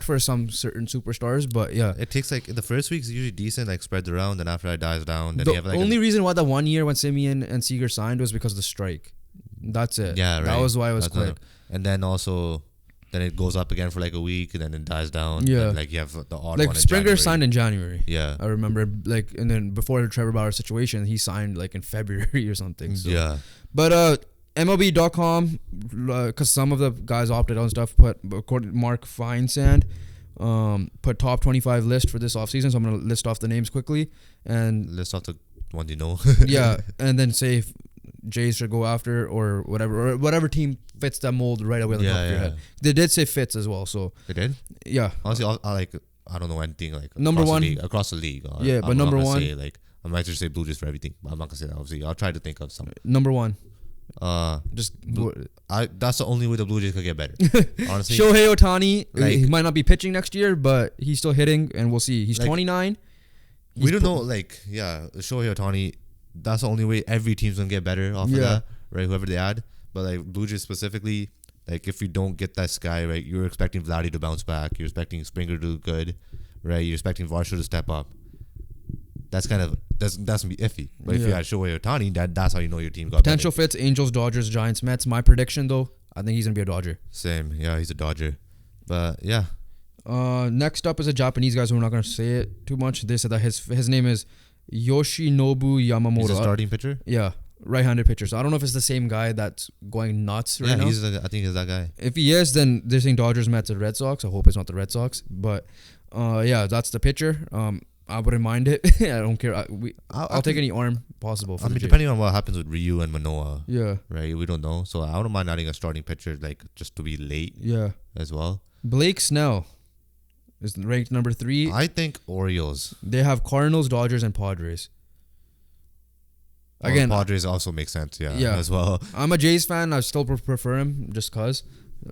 for some certain superstars, but yeah, it takes like the first week's usually decent, like spread around, and after that dies down. Then the you have, like, only reason why that 1 year when Simeon and Seager signed was because of the strike. That's it. Yeah, right. That was why it was quick. And then also, then it goes up again for like a week, and then it dies down. Yeah, and like you have the odd like one. Springer signed in January. Yeah, I remember. Like, and then before the Trevor Bauer situation, he signed like in February or something. So. Yeah, but MLB.com, because some of the guys opted out and stuff, according to Mark Feinsand, put top 25 list for this offseason. So I'm going to list off the names quickly. And list off the one you know. Yeah, and then say if Jays should go after or whatever team fits that mold right away on the top of your head. They did say fits as well. So they did? Yeah. Honestly, I don't know anything like number one across the league. But number one. Say, like, I might just say Blue Jays for everything, but I'm not going to say that. Obviously, I'll try to think of something. Number one. That's the only way the Blue Jays could get better. Honestly, Shohei Ohtani, he might not be pitching next year, but he's still hitting, and we'll see. He's 29. We don't know, like, Shohei Ohtani, that's the only way every team's going to get better off of that, right? Whoever they add. But, like, Blue Jays specifically, like, if you don't get that guy, right, you're expecting Vladdy to bounce back. You're expecting Springer to do good, right? You're expecting Varsho to step up. That's kind of, that's going to be iffy. But if you add Shohei Ohtani, that's how you know your team got potential better. fits: Angels, Dodgers, Giants, Mets. My prediction, though, I think he's going to be a Dodger. Same. Yeah, he's a Dodger. But, yeah. Next up is a Japanese guy, so we're not going to say it too much. They said that his name is Yoshinobu Yamamoto. He's a starting pitcher? Yeah, right-handed pitcher. So I don't know if it's the same guy that's going nuts right now. I think he's that guy. If he is, then they're saying Dodgers, Mets, and Red Sox. I hope it's not the Red Sox. But that's the pitcher. I wouldn't mind it. I don't care. I'll take any arm possible. I mean, depending on what happens with Ryu and Manoa. Yeah. Right? We don't know. So I don't mind adding a starting pitcher, like, just to be late. Yeah. As well. Blake Snell is ranked number 3. I think Orioles. They have Cardinals, Dodgers, and Padres. Again, Padres also make sense, as well. I'm a Jays fan. I still prefer him just because.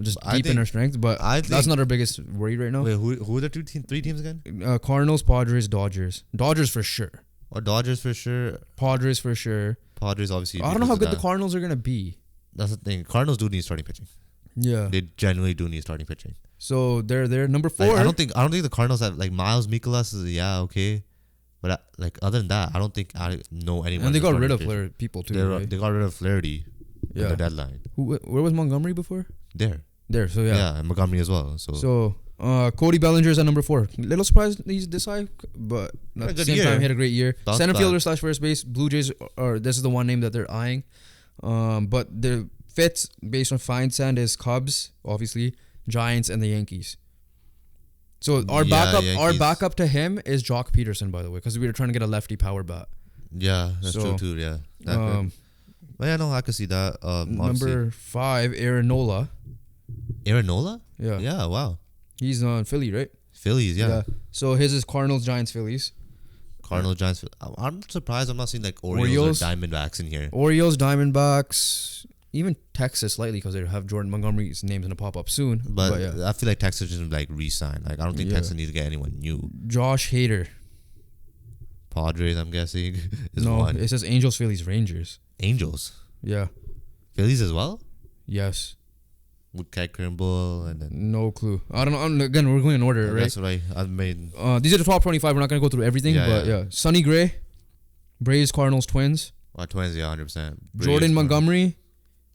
Just deep in our strength. But that's not our biggest worry right now. Wait, who are the 3 teams again? Cardinals, Padres, Dodgers. Dodgers for sure. Or Dodgers for sure. Padres for sure. Padres obviously. I don't know how good the Cardinals are going to be. That's the thing. Cardinals do need starting pitching. Yeah. They genuinely do need starting pitching. So they're number 4. Like, I don't think the Cardinals have, like, Miles Mikolas is okay, but like other than that, I don't think I know anyone. And they got rid of people too. Right? They got rid of Flaherty. At the deadline. Where was Montgomery before? There. So and Montgomery as well. So Cody Bellinger's at number 4. Little surprised he's this high, but at the same time he had a great year. Center fielder / first base. Blue Jays this is the one name that they're eyeing. But the fits based on fine sand is Cubs, obviously, Giants, and the Yankees. So our backup to him is Jock Peterson, by the way, because we were trying to get a lefty power bat. Yeah, that's true too. Yeah. But yeah, no, I can see that. Number 5, Aaron Nola. Aaron Nola? Yeah. Yeah, wow. He's on Philly, right? Phillies, yeah. So his is Cardinals, Giants, Phillies. Cardinals, Giants. I'm surprised I'm not seeing, like, Orioles or Diamondbacks in here. Orioles, Diamondbacks, even Texas slightly, because they have Jordan Montgomery's name's going to pop up soon. But I feel like Texas just, like, re-sign. Like, I don't think Texas needs to get anyone new. Josh Hader. Padres, I'm guessing. It says Angels, Phillies, Rangers. Angels? Yeah. Phillies as well? Yes. With Cat Kimball and then... No clue. I don't know. Again, we're going in order, right? That's what I made. These are the top 25. We're not going to go through everything, but Sonny Gray, Braves, Cardinals, Twins. Twins, 100%. Braves, Jordan Montgomery,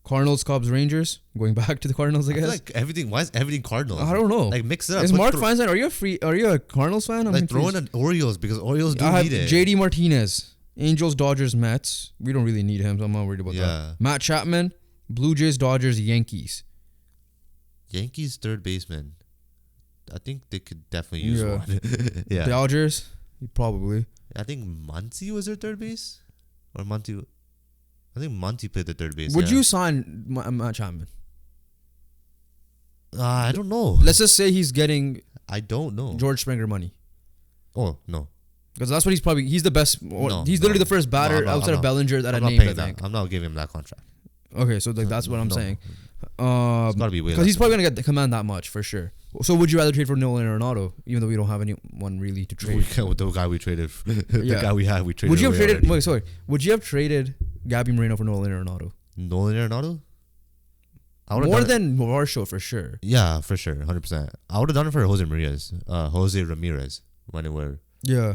Cardinals, Cubs, Rangers. Going back to the Cardinals, I guess. I feel like everything... Why is everything Cardinals? I don't know. Like, mix it up. Is Mark Feinstein... Are you a Cardinals fan? Like, throw in an Orioles, because Orioles do need it. JD Martinez, Angels, Dodgers, Mets. We don't really need him, so I'm not worried about that. Matt Chapman, Blue Jays, Dodgers, Yankees. Yankees third baseman. I think they could definitely use one. Dodgers, probably. I think Muncy was their third base, or Muncy. I think Muncy played the third base. Would you sign Matt Chapman? I don't know. Let's just say he's getting. I don't know. George Springer money. Oh no. Because that's what he's the best. He's literally the first batter outside of Bellinger that I named. I think. I'm not giving him that contract. Okay, so like that's what I'm saying. It's gotta be way because he's probably gonna command that much for sure. So would you rather trade for Nolan Arenado, even though we don't have anyone really to trade? With the guy we traded, the guy we traded. Would you have traded? Wait, sorry. Would you have traded Gabby Moreno for Nolan Arenado? Nolan Arenado? More than Varsho for sure. Yeah, for sure, 100%. I would have done it for Jose Ramirez when he was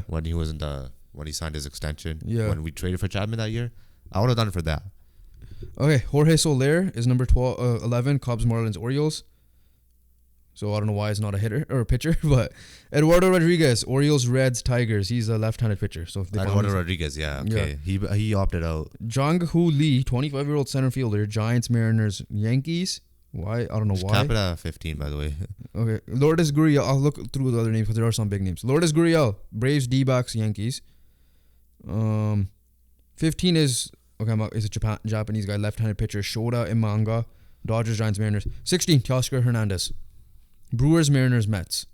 when he signed his extension. Yeah. When we traded for Chapman that year, I would have done it for that. Okay, Jorge Soler is number 11, Cubs, Marlins, Orioles. So I don't know why it's not a hitter or a pitcher, but Eduardo Rodriguez, Orioles, Reds, Tigers. He's a left-handed pitcher. So Eduardo Rodriguez, okay. Yeah. He opted out. Jung-Hoo Lee, 25-year-old center fielder, Giants, Mariners, Yankees. Why? I don't know why. Cap it at 15, by the way. Okay, Lourdes Gurriel. I'll look through the other names because there are some big names. Lourdes Gurriel, Braves, D-backs, Yankees. 15 is... Okay, it's a Japanese guy, left-handed pitcher, Shota Imanga, Dodgers, Giants, Mariners. 16, Teoscar Hernandez, Brewers, Mariners, Mets.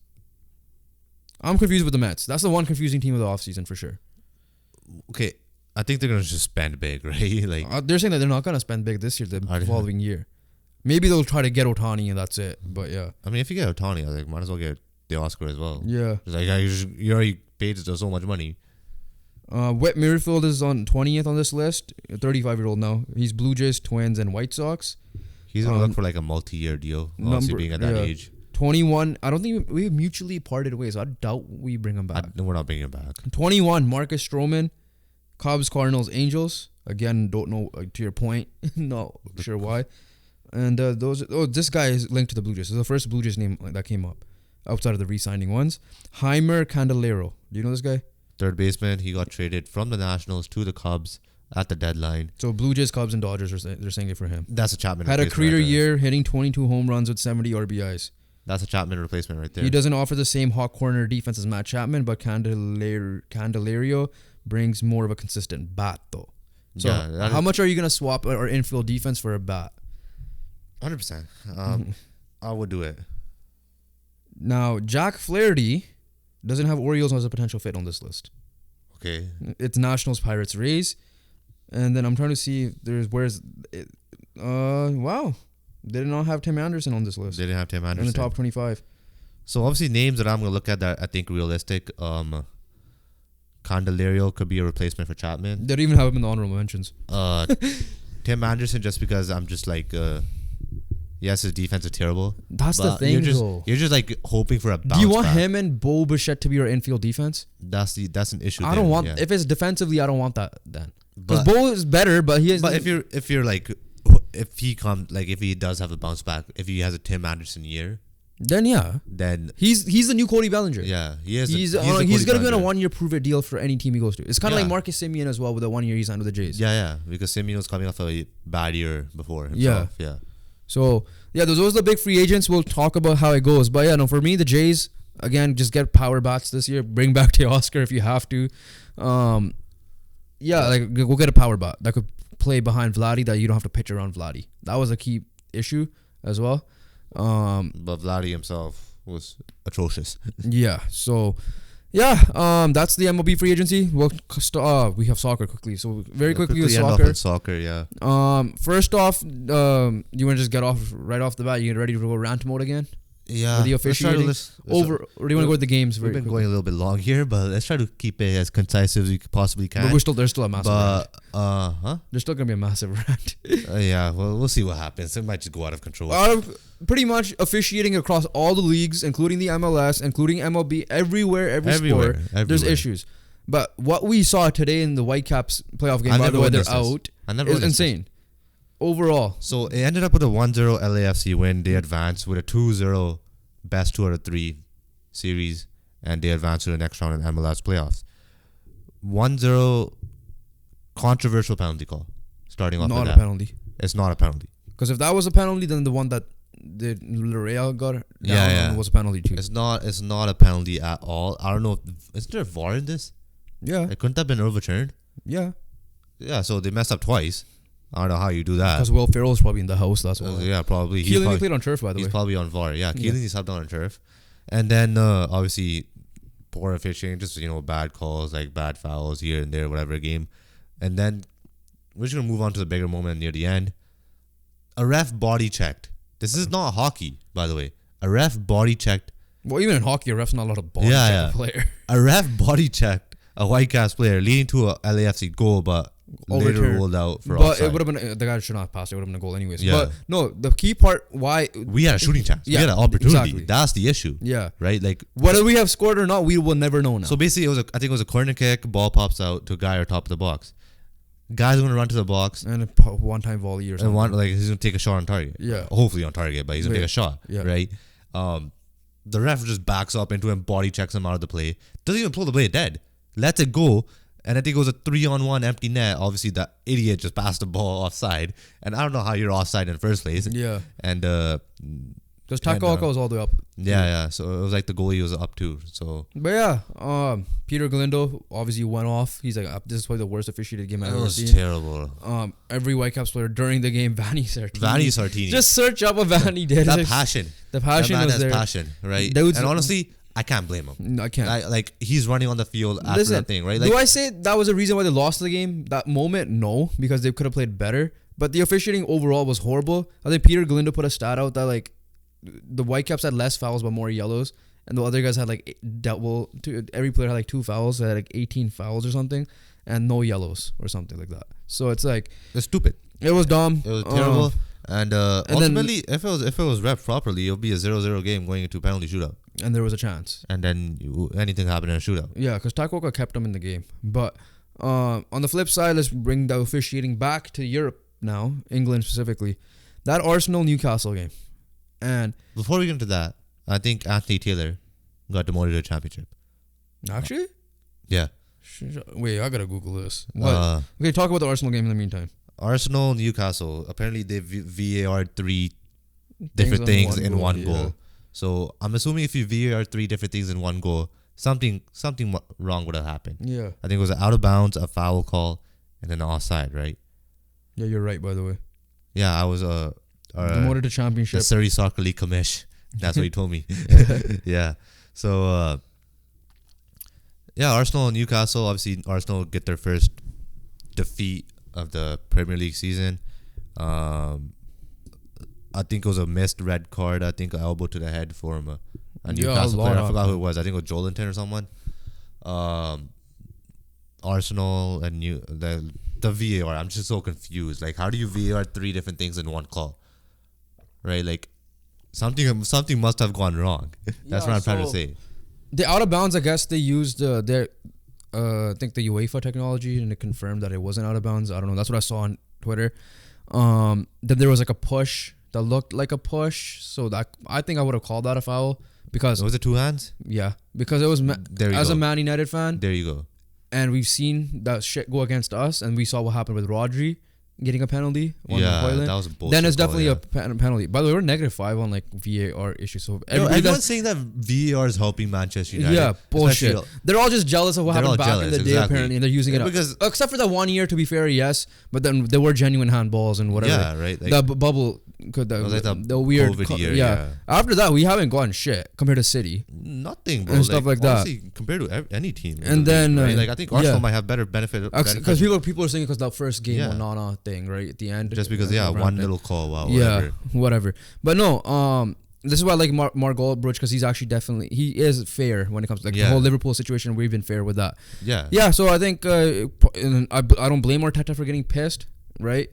I'm confused with the Mets. That's the one confusing team of the offseason for sure. Okay, I think they're going to just spend big, right? Like they're saying that they're not going to spend big this year, the following year. Maybe they'll try to get Ohtani and that's it, but yeah. I mean, if you get Ohtani, I might as well get the Oscar as well. Yeah. It's like, you already paid so much money. Whit Merrifield is on 20th on this list. 35-year-old now. He's Blue Jays, Twins, and White Sox. He's gonna look for like a multi-year deal. Obviously, being at that age. 21. I don't think we mutually parted ways. I doubt we bring him back. We're not bringing him back. 21. Marcus Stroman, Cubs, Cardinals, Angels. Again, don't know to your point. Not sure why. And this guy is linked to the Blue Jays. This is the first Blue Jays name that came up outside of the re-signing ones. Heimer Candelero. Do you know this guy? Third baseman. He got traded from the Nationals to the Cubs at the deadline. So Blue Jays, Cubs, and Dodgers they're saying it for him. That's a Chapman. Had a career year, hitting 22 home runs with 70 RBIs. That's a Chapman replacement right there. He doesn't offer the same hot corner defense as Matt Chapman, but Candelario brings more of a consistent bat, though. So how much are you going to swap our infield defense for a bat? 100%. I would do it. Now, Jack Flaherty doesn't have Orioles as a potential fit on this list. Okay. It's Nationals, Pirates, Rays. And then I'm trying to see wow. They did not have Tim Anderson on this list. They didn't have Tim Anderson. In the top 25. So obviously names that I'm going to look at that I think realistic. Candelario could be a replacement for Chapman. They don't even have him in the honorable mentions. Tim Anderson, just because I'm just like, yes, his defense is terrible. That's the thing, though. You're just like hoping for a bounce. Do you want back. him and Bo Bichette to be our infield defense? That's an issue. I don't want. If it's defensively, I don't want that then. Because Bo is better, but he has. But if you're like, if he does have a bounce back, if he has a Tim Anderson year, then he's the new Cody Bellinger. Yeah, he is. He's gonna be on a 1 year prove it deal for any team he goes to. It's kind of like Marcus Semien as well with the 1 year he signed with the Jays. Yeah, because Semien was coming off a bad year before himself. Yeah. So those are the big free agents. We'll talk about how it goes. But no, for me, the Jays again just get power bats this year. Bring back Teoscar if you have to. Like we'll get a power bat that could play behind Vladdy, that you don't have to pitch around Vladdy. That was a key issue as well. But Vladdy himself was atrocious. So that's the MLB free agency. We have soccer quickly. So quickly with soccer. First off, you want to just get right off the bat? You get ready to go rant mode again? Yeah. With the officiating? Or do you want to go with the games? We've been going a little bit long here, but let's try to keep it as concise as we possibly can. But there's still a massive rant. There's still going to be a massive rant. Well, we'll see what happens. It might just go out of control. Pretty much officiating across all the leagues, including the MLS, including MLB, everywhere, sport, there's issues. But what we saw today in the Whitecaps playoff game, by the way, they're out, is insane. Overall. So it ended up with a 1-0 LAFC win. They advanced with a 2-0 best 2 out of 3 series, and they advanced to the next round in MLS playoffs. 1-0 controversial penalty call. Starting off with that. Not a penalty. It's not a penalty. Because if that was a penalty, then the one that L'Oreal got down was a penalty too. It's not a penalty at all. I don't know. Is there a VAR in this? Yeah. It couldn't have been overturned. Yeah. Yeah, so they messed up twice. I don't know how you do that. Because Will Ferrell's probably in the house. That's why. Yeah, probably. Keelan played on turf, by the way. He's probably on VAR. Yeah, Keelan subbed on turf. And then, obviously, poor officiating, just, bad calls, like bad fouls here and there, whatever game. And then, we're just going to move on to the bigger moment near the end. A ref body checked. This is not hockey, by the way. A ref body checked. Well, even in hockey, a ref's not allowed to body check a player. A ref body checked a Whitecaps player, leading to a LAFC goal, but later ruled out for offside. But it would have been, the guy should not have passed. It would have been a goal anyways. Yeah. But no, the key part, why... We had a shooting chance. We had an opportunity. Exactly. That's the issue. Yeah. Right? Like, whether we have scored or not, we will never know now. So basically, I think it was a corner kick, ball pops out to a guy at top of the box. Guy's going to run to the box. And a one-time volley or something. And he's going to take a shot on target. Yeah. Hopefully on target, but he's going to take a shot. Yeah. Right? The ref just backs up into him, body checks him out of the play. Doesn't even pull the play dead. Lets it go. And I think it was a 3-on-1 empty net. Obviously, that idiot just passed the ball offside. And I don't know how you're offside in the first place. Yeah. And because Takaoka was all the way up. Yeah. So it was like the goalie was up too. So. But yeah, Peter Galindo obviously went off. He's like, this is probably the worst officiated game I've ever seen. It was terrible. Every Whitecaps player during the game, Vanni Sartini. Just search up what Vanni did. That passion. The passion that man was has there. Passion, right? And honestly, I can't blame him. I can't. He's running on the field after that thing, right? Do I say that was a reason why they lost the game? That moment, no, because they could have played better. But the officiating overall was horrible. I think Peter Galindo put a stat out that the Whitecaps had less fouls but more yellows, and the other guys had like every player had like 2 fouls, so they had like 18 fouls or something, and no yellows or something like that. So it's like it's stupid. It was dumb. It was terrible. And ultimately, if it was ref properly, it'll be a 0-0 game going into penalty shootout. And there was a chance. And then anything happened in a shootout. Yeah, because Takoka kept them in the game. But on the flip side, let's bring the officiating back to Europe now, England specifically. That Arsenal-Newcastle game. And before we get into that, I think Anthony Taylor got demoted to a championship. Actually? Yeah. Wait, I gotta Google this. What? Okay, talk about the Arsenal game in the meantime. Arsenal, Newcastle. Apparently, they VAR 3 different things in one goal. Yeah. So I'm assuming if you VAR 3 different things in one goal, something wrong would have happened. Yeah. I think it was an out of bounds, a foul call, and then offside, right? Yeah, you're right. By the way. Yeah, I was demoted to championship. The Surrey Soccer League commish. That's what he told me. Yeah. So yeah, Arsenal and Newcastle. Obviously, Arsenal get their first defeat of the Premier League season. I think it was a missed red card. I think an elbow to the head for him. A Newcastle player. I forgot who it was. I think it was Jolinton or someone. Arsenal and the VAR. I'm just so confused. Like, how do you VAR 3 different things in one call? Right? Like, something must have gone wrong. That's what I'm trying to say. The out of bounds, I guess they used their I think the UEFA technology, and it confirmed that it wasn't out of bounds. I don't know. That's what I saw on Twitter. Then there was like a push that looked like a push, so that I think I would have called that a foul because was it 2 hands? Yeah, because it was a Man United fan. There you go. And we've seen that shit go against us, and we saw what happened with Rodri getting a penalty. That was a bullshit. Then it's definitely a penalty. By the way, we're -5 on like VAR issues. So everyone's saying that VAR is helping Manchester United. Yeah, bullshit. They're all just jealous of what happened back in the day, apparently, and they're using it because except for that 1 year. To be fair, yes, but then there were genuine handballs and whatever. Yeah, right. Like, the bubble. The weird COVID year, yeah. After that, we haven't gotten shit compared to City. Nothing, bro. And stuff like that. Compared to any team. And then, right? Like I think Arsenal might have better benefit. Because people are saying because that first game Onana thing, right at the end. Just because, one little call. Wow. Whatever. But no, this is why I like Mark Goldbridge, because he's actually he is fair when it comes to the whole Liverpool situation. We've been fair with that. Yeah. Yeah. So I think I don't blame Arteta for getting pissed, right?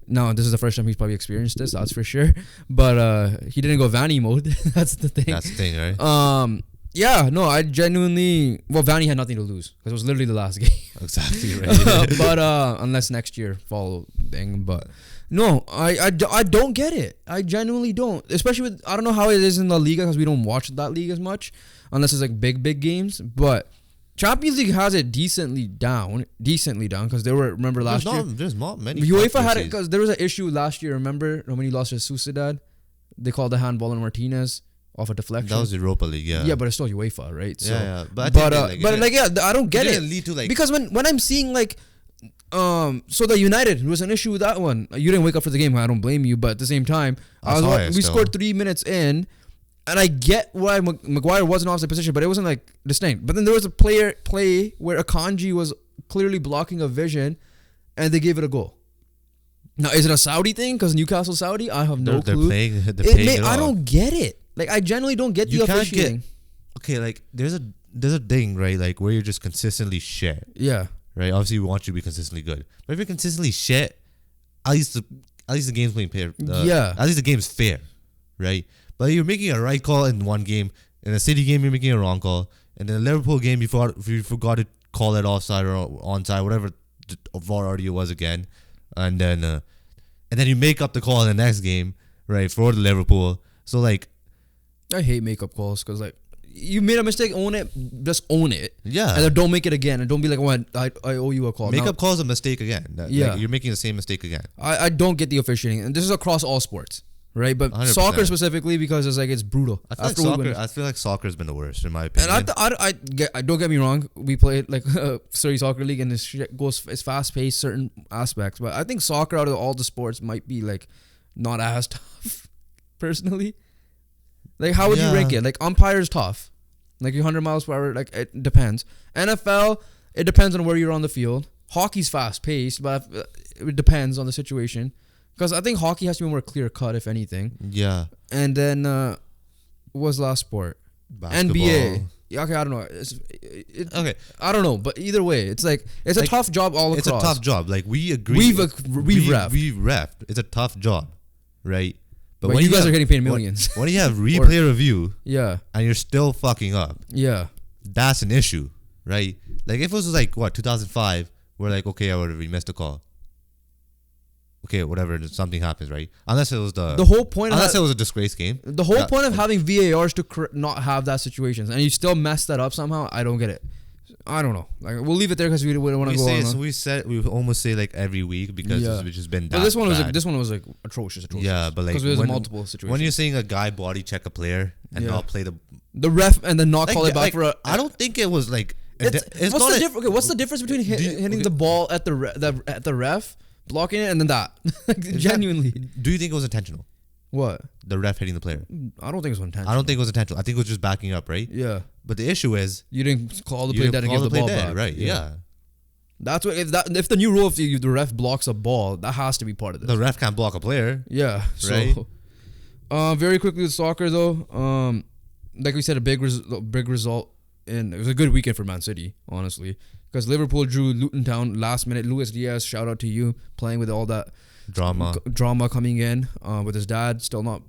No, this is the first time he's probably experienced this. That's for sure. But he didn't go Vanny mode. That's the thing. That's the thing, right? Yeah. No, I genuinely. Well, Vanny had nothing to lose because it was literally the last game. Exactly right. But unless next year follow thing, but no, I don't get it. I genuinely don't. Especially with I don't know how it is in La Liga because we don't watch that league as much unless it's like big games, but. Champions League has it decently down because there were last year. There's not many. UEFA had it because there was an issue last year. Remember when he lost to Sociedad? They called the handball on Martinez off a deflection. That was Europa League, yeah. Yeah, but it's still UEFA, right? So, yeah. But I don't get it lead to because when I'm seeing so the United was an issue with that one. You didn't wake up for the game. I don't blame you, but at the same time, we scored 3 minutes in. And I get why Maguire wasn't off the position, but it wasn't like distinct. But then there was a play where Akanji was clearly blocking a vision, and they gave it a goal. Now, is it a Saudi thing? Because Newcastle Saudi? I have no clue. They're playing I don't get it. Like, I genuinely don't get the officiating. Okay, like, there's a thing, right? Like, where you're just consistently shit. Yeah. Right? Obviously, we want you to be consistently good. But if you're consistently shit, at least the game's playing fair. At least the game's fair, right? But you're making a right call in one game. In a City game, you're making a wrong call. And in a Liverpool game, you forgot to call it offside or onside, whatever VAR audio was again. And then you make up the call in the next game, right, for the Liverpool. So, like... I hate makeup calls because, like, you made a mistake, own it. Just own it. Yeah. And then don't make it again. And don't be like, oh, I owe you a call. Makeup calls a mistake again. Like, you're making the same mistake again. I don't get the officiating. And this is across all sports. Right, but 100%. Soccer specifically because it's brutal. I feel like soccer's been the worst in my opinion. And don't get me wrong, we played like Surrey Soccer League and this shit it's fast paced certain aspects, but I think soccer out of all the sports might be like not as tough personally. Like how would you rank it? Like umpire's tough, like 100 miles per hour. Like it depends. NFL, it depends on where you're on the field. Hockey's fast paced, but it depends on the situation. Because I think hockey has to be more clear cut, if anything. Yeah. And then, what was last sport? Basketball. NBA. Yeah, okay, I don't know. Okay. I don't know, but either way, it's like it's a tough job all across. It's a tough job. Like we agree. We've reffed. We've reffed. It's a tough job, right? But when you guys are getting paid millions. When you have replay review, yeah, and you're still fucking up, yeah, that's an issue, right? Like if it was like what 2005, we're like, okay, we missed a call. Okay, whatever, something happens, right? Unless it was the whole point. Unless it was a disgrace game. The whole point of having VAR is to not have that situations, and you still mess that up somehow. I don't get it. I don't know. Like we'll leave it there because we don't want to go on. So we almost say like every week because it's just been. But this one was like atrocious. Yeah, but like because there's multiple situations. When you're seeing a guy body check a player and not play the ref and then not call it back for a. I don't think it was like. What's the difference between hitting the ball at the ref? Blocking it and then that. Genuinely. Do you think it was intentional? What? The ref hitting the player. I don't think it was intentional. I don't think it was intentional. I think it was just backing up, right? Yeah. But the issue is you didn't call the play dead and give the ball back. Right, yeah. That's what if the new rule if the ref blocks a ball, that has to be part of this. The ref can't block a player. Yeah. Right. So very quickly with soccer though, like we said, a big result and it was a good weekend for Man City, honestly. Because Liverpool drew Luton Town last minute. Luis Diaz, shout out to you, playing with all that drama coming in with his dad still not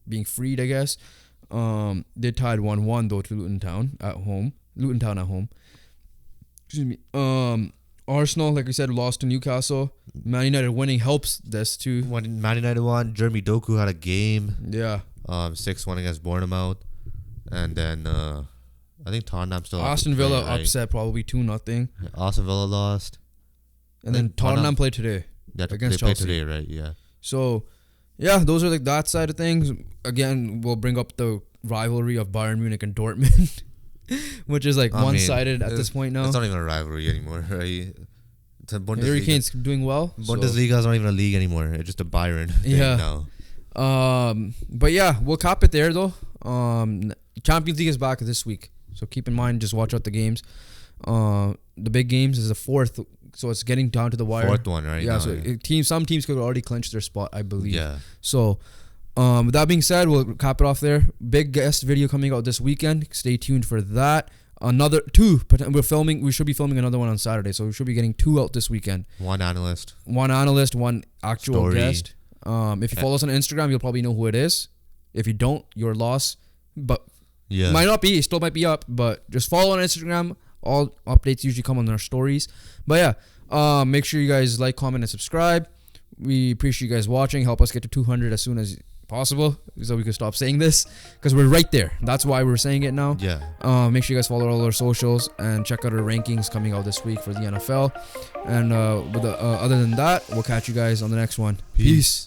being freed, I guess. They tied 1-1 though to Luton Town at home. Excuse me. Arsenal, like we said, lost to Newcastle. Man United winning helps this too. When Man United won, Jeremy Doku had a game. Yeah. 6-1 against Bournemouth, and then. I think Tottenham still. Aston Villa upset probably 2-0. Aston Villa lost, and then Tottenham played today. Yeah, against they Chelsea played today, right? Yeah. So, yeah, those are like that side of things. Again, we'll bring up the rivalry of Bayern Munich and Dortmund, which is like one-sided at this point now. It's not even a rivalry anymore, right? Harry Kane's doing well. Bundesliga is not even a league anymore. It's just a Bayern thing now. But yeah, we'll cap it there though. Champions League is back this week. So keep in mind, just watch out the games. The big games is the fourth, so it's getting down to the wire. Fourth one, right? Yeah, so some teams could already clinch their spot, I believe. Yeah. So, with that being said, we'll cap it off there. Big guest video coming out this weekend. Stay tuned for that. Another 2. We should be filming another one on Saturday, so we should be getting 2 out this weekend. One analyst, one actual guest. If you follow us on Instagram, you'll probably know who it is. If you don't, you're lost. But yeah, might not be, still might be up, but just follow on Instagram. All updates usually come on our stories. But yeah, make sure you guys like, comment, and subscribe. We appreciate you guys watching. Help us get to 200 as soon as possible so we can stop saying this because we're right there. That's why we're saying it now. Yeah. Make sure you guys follow all our socials and check out our rankings coming out this week for the NFL. And other than that, we'll catch you guys on the next one. Peace.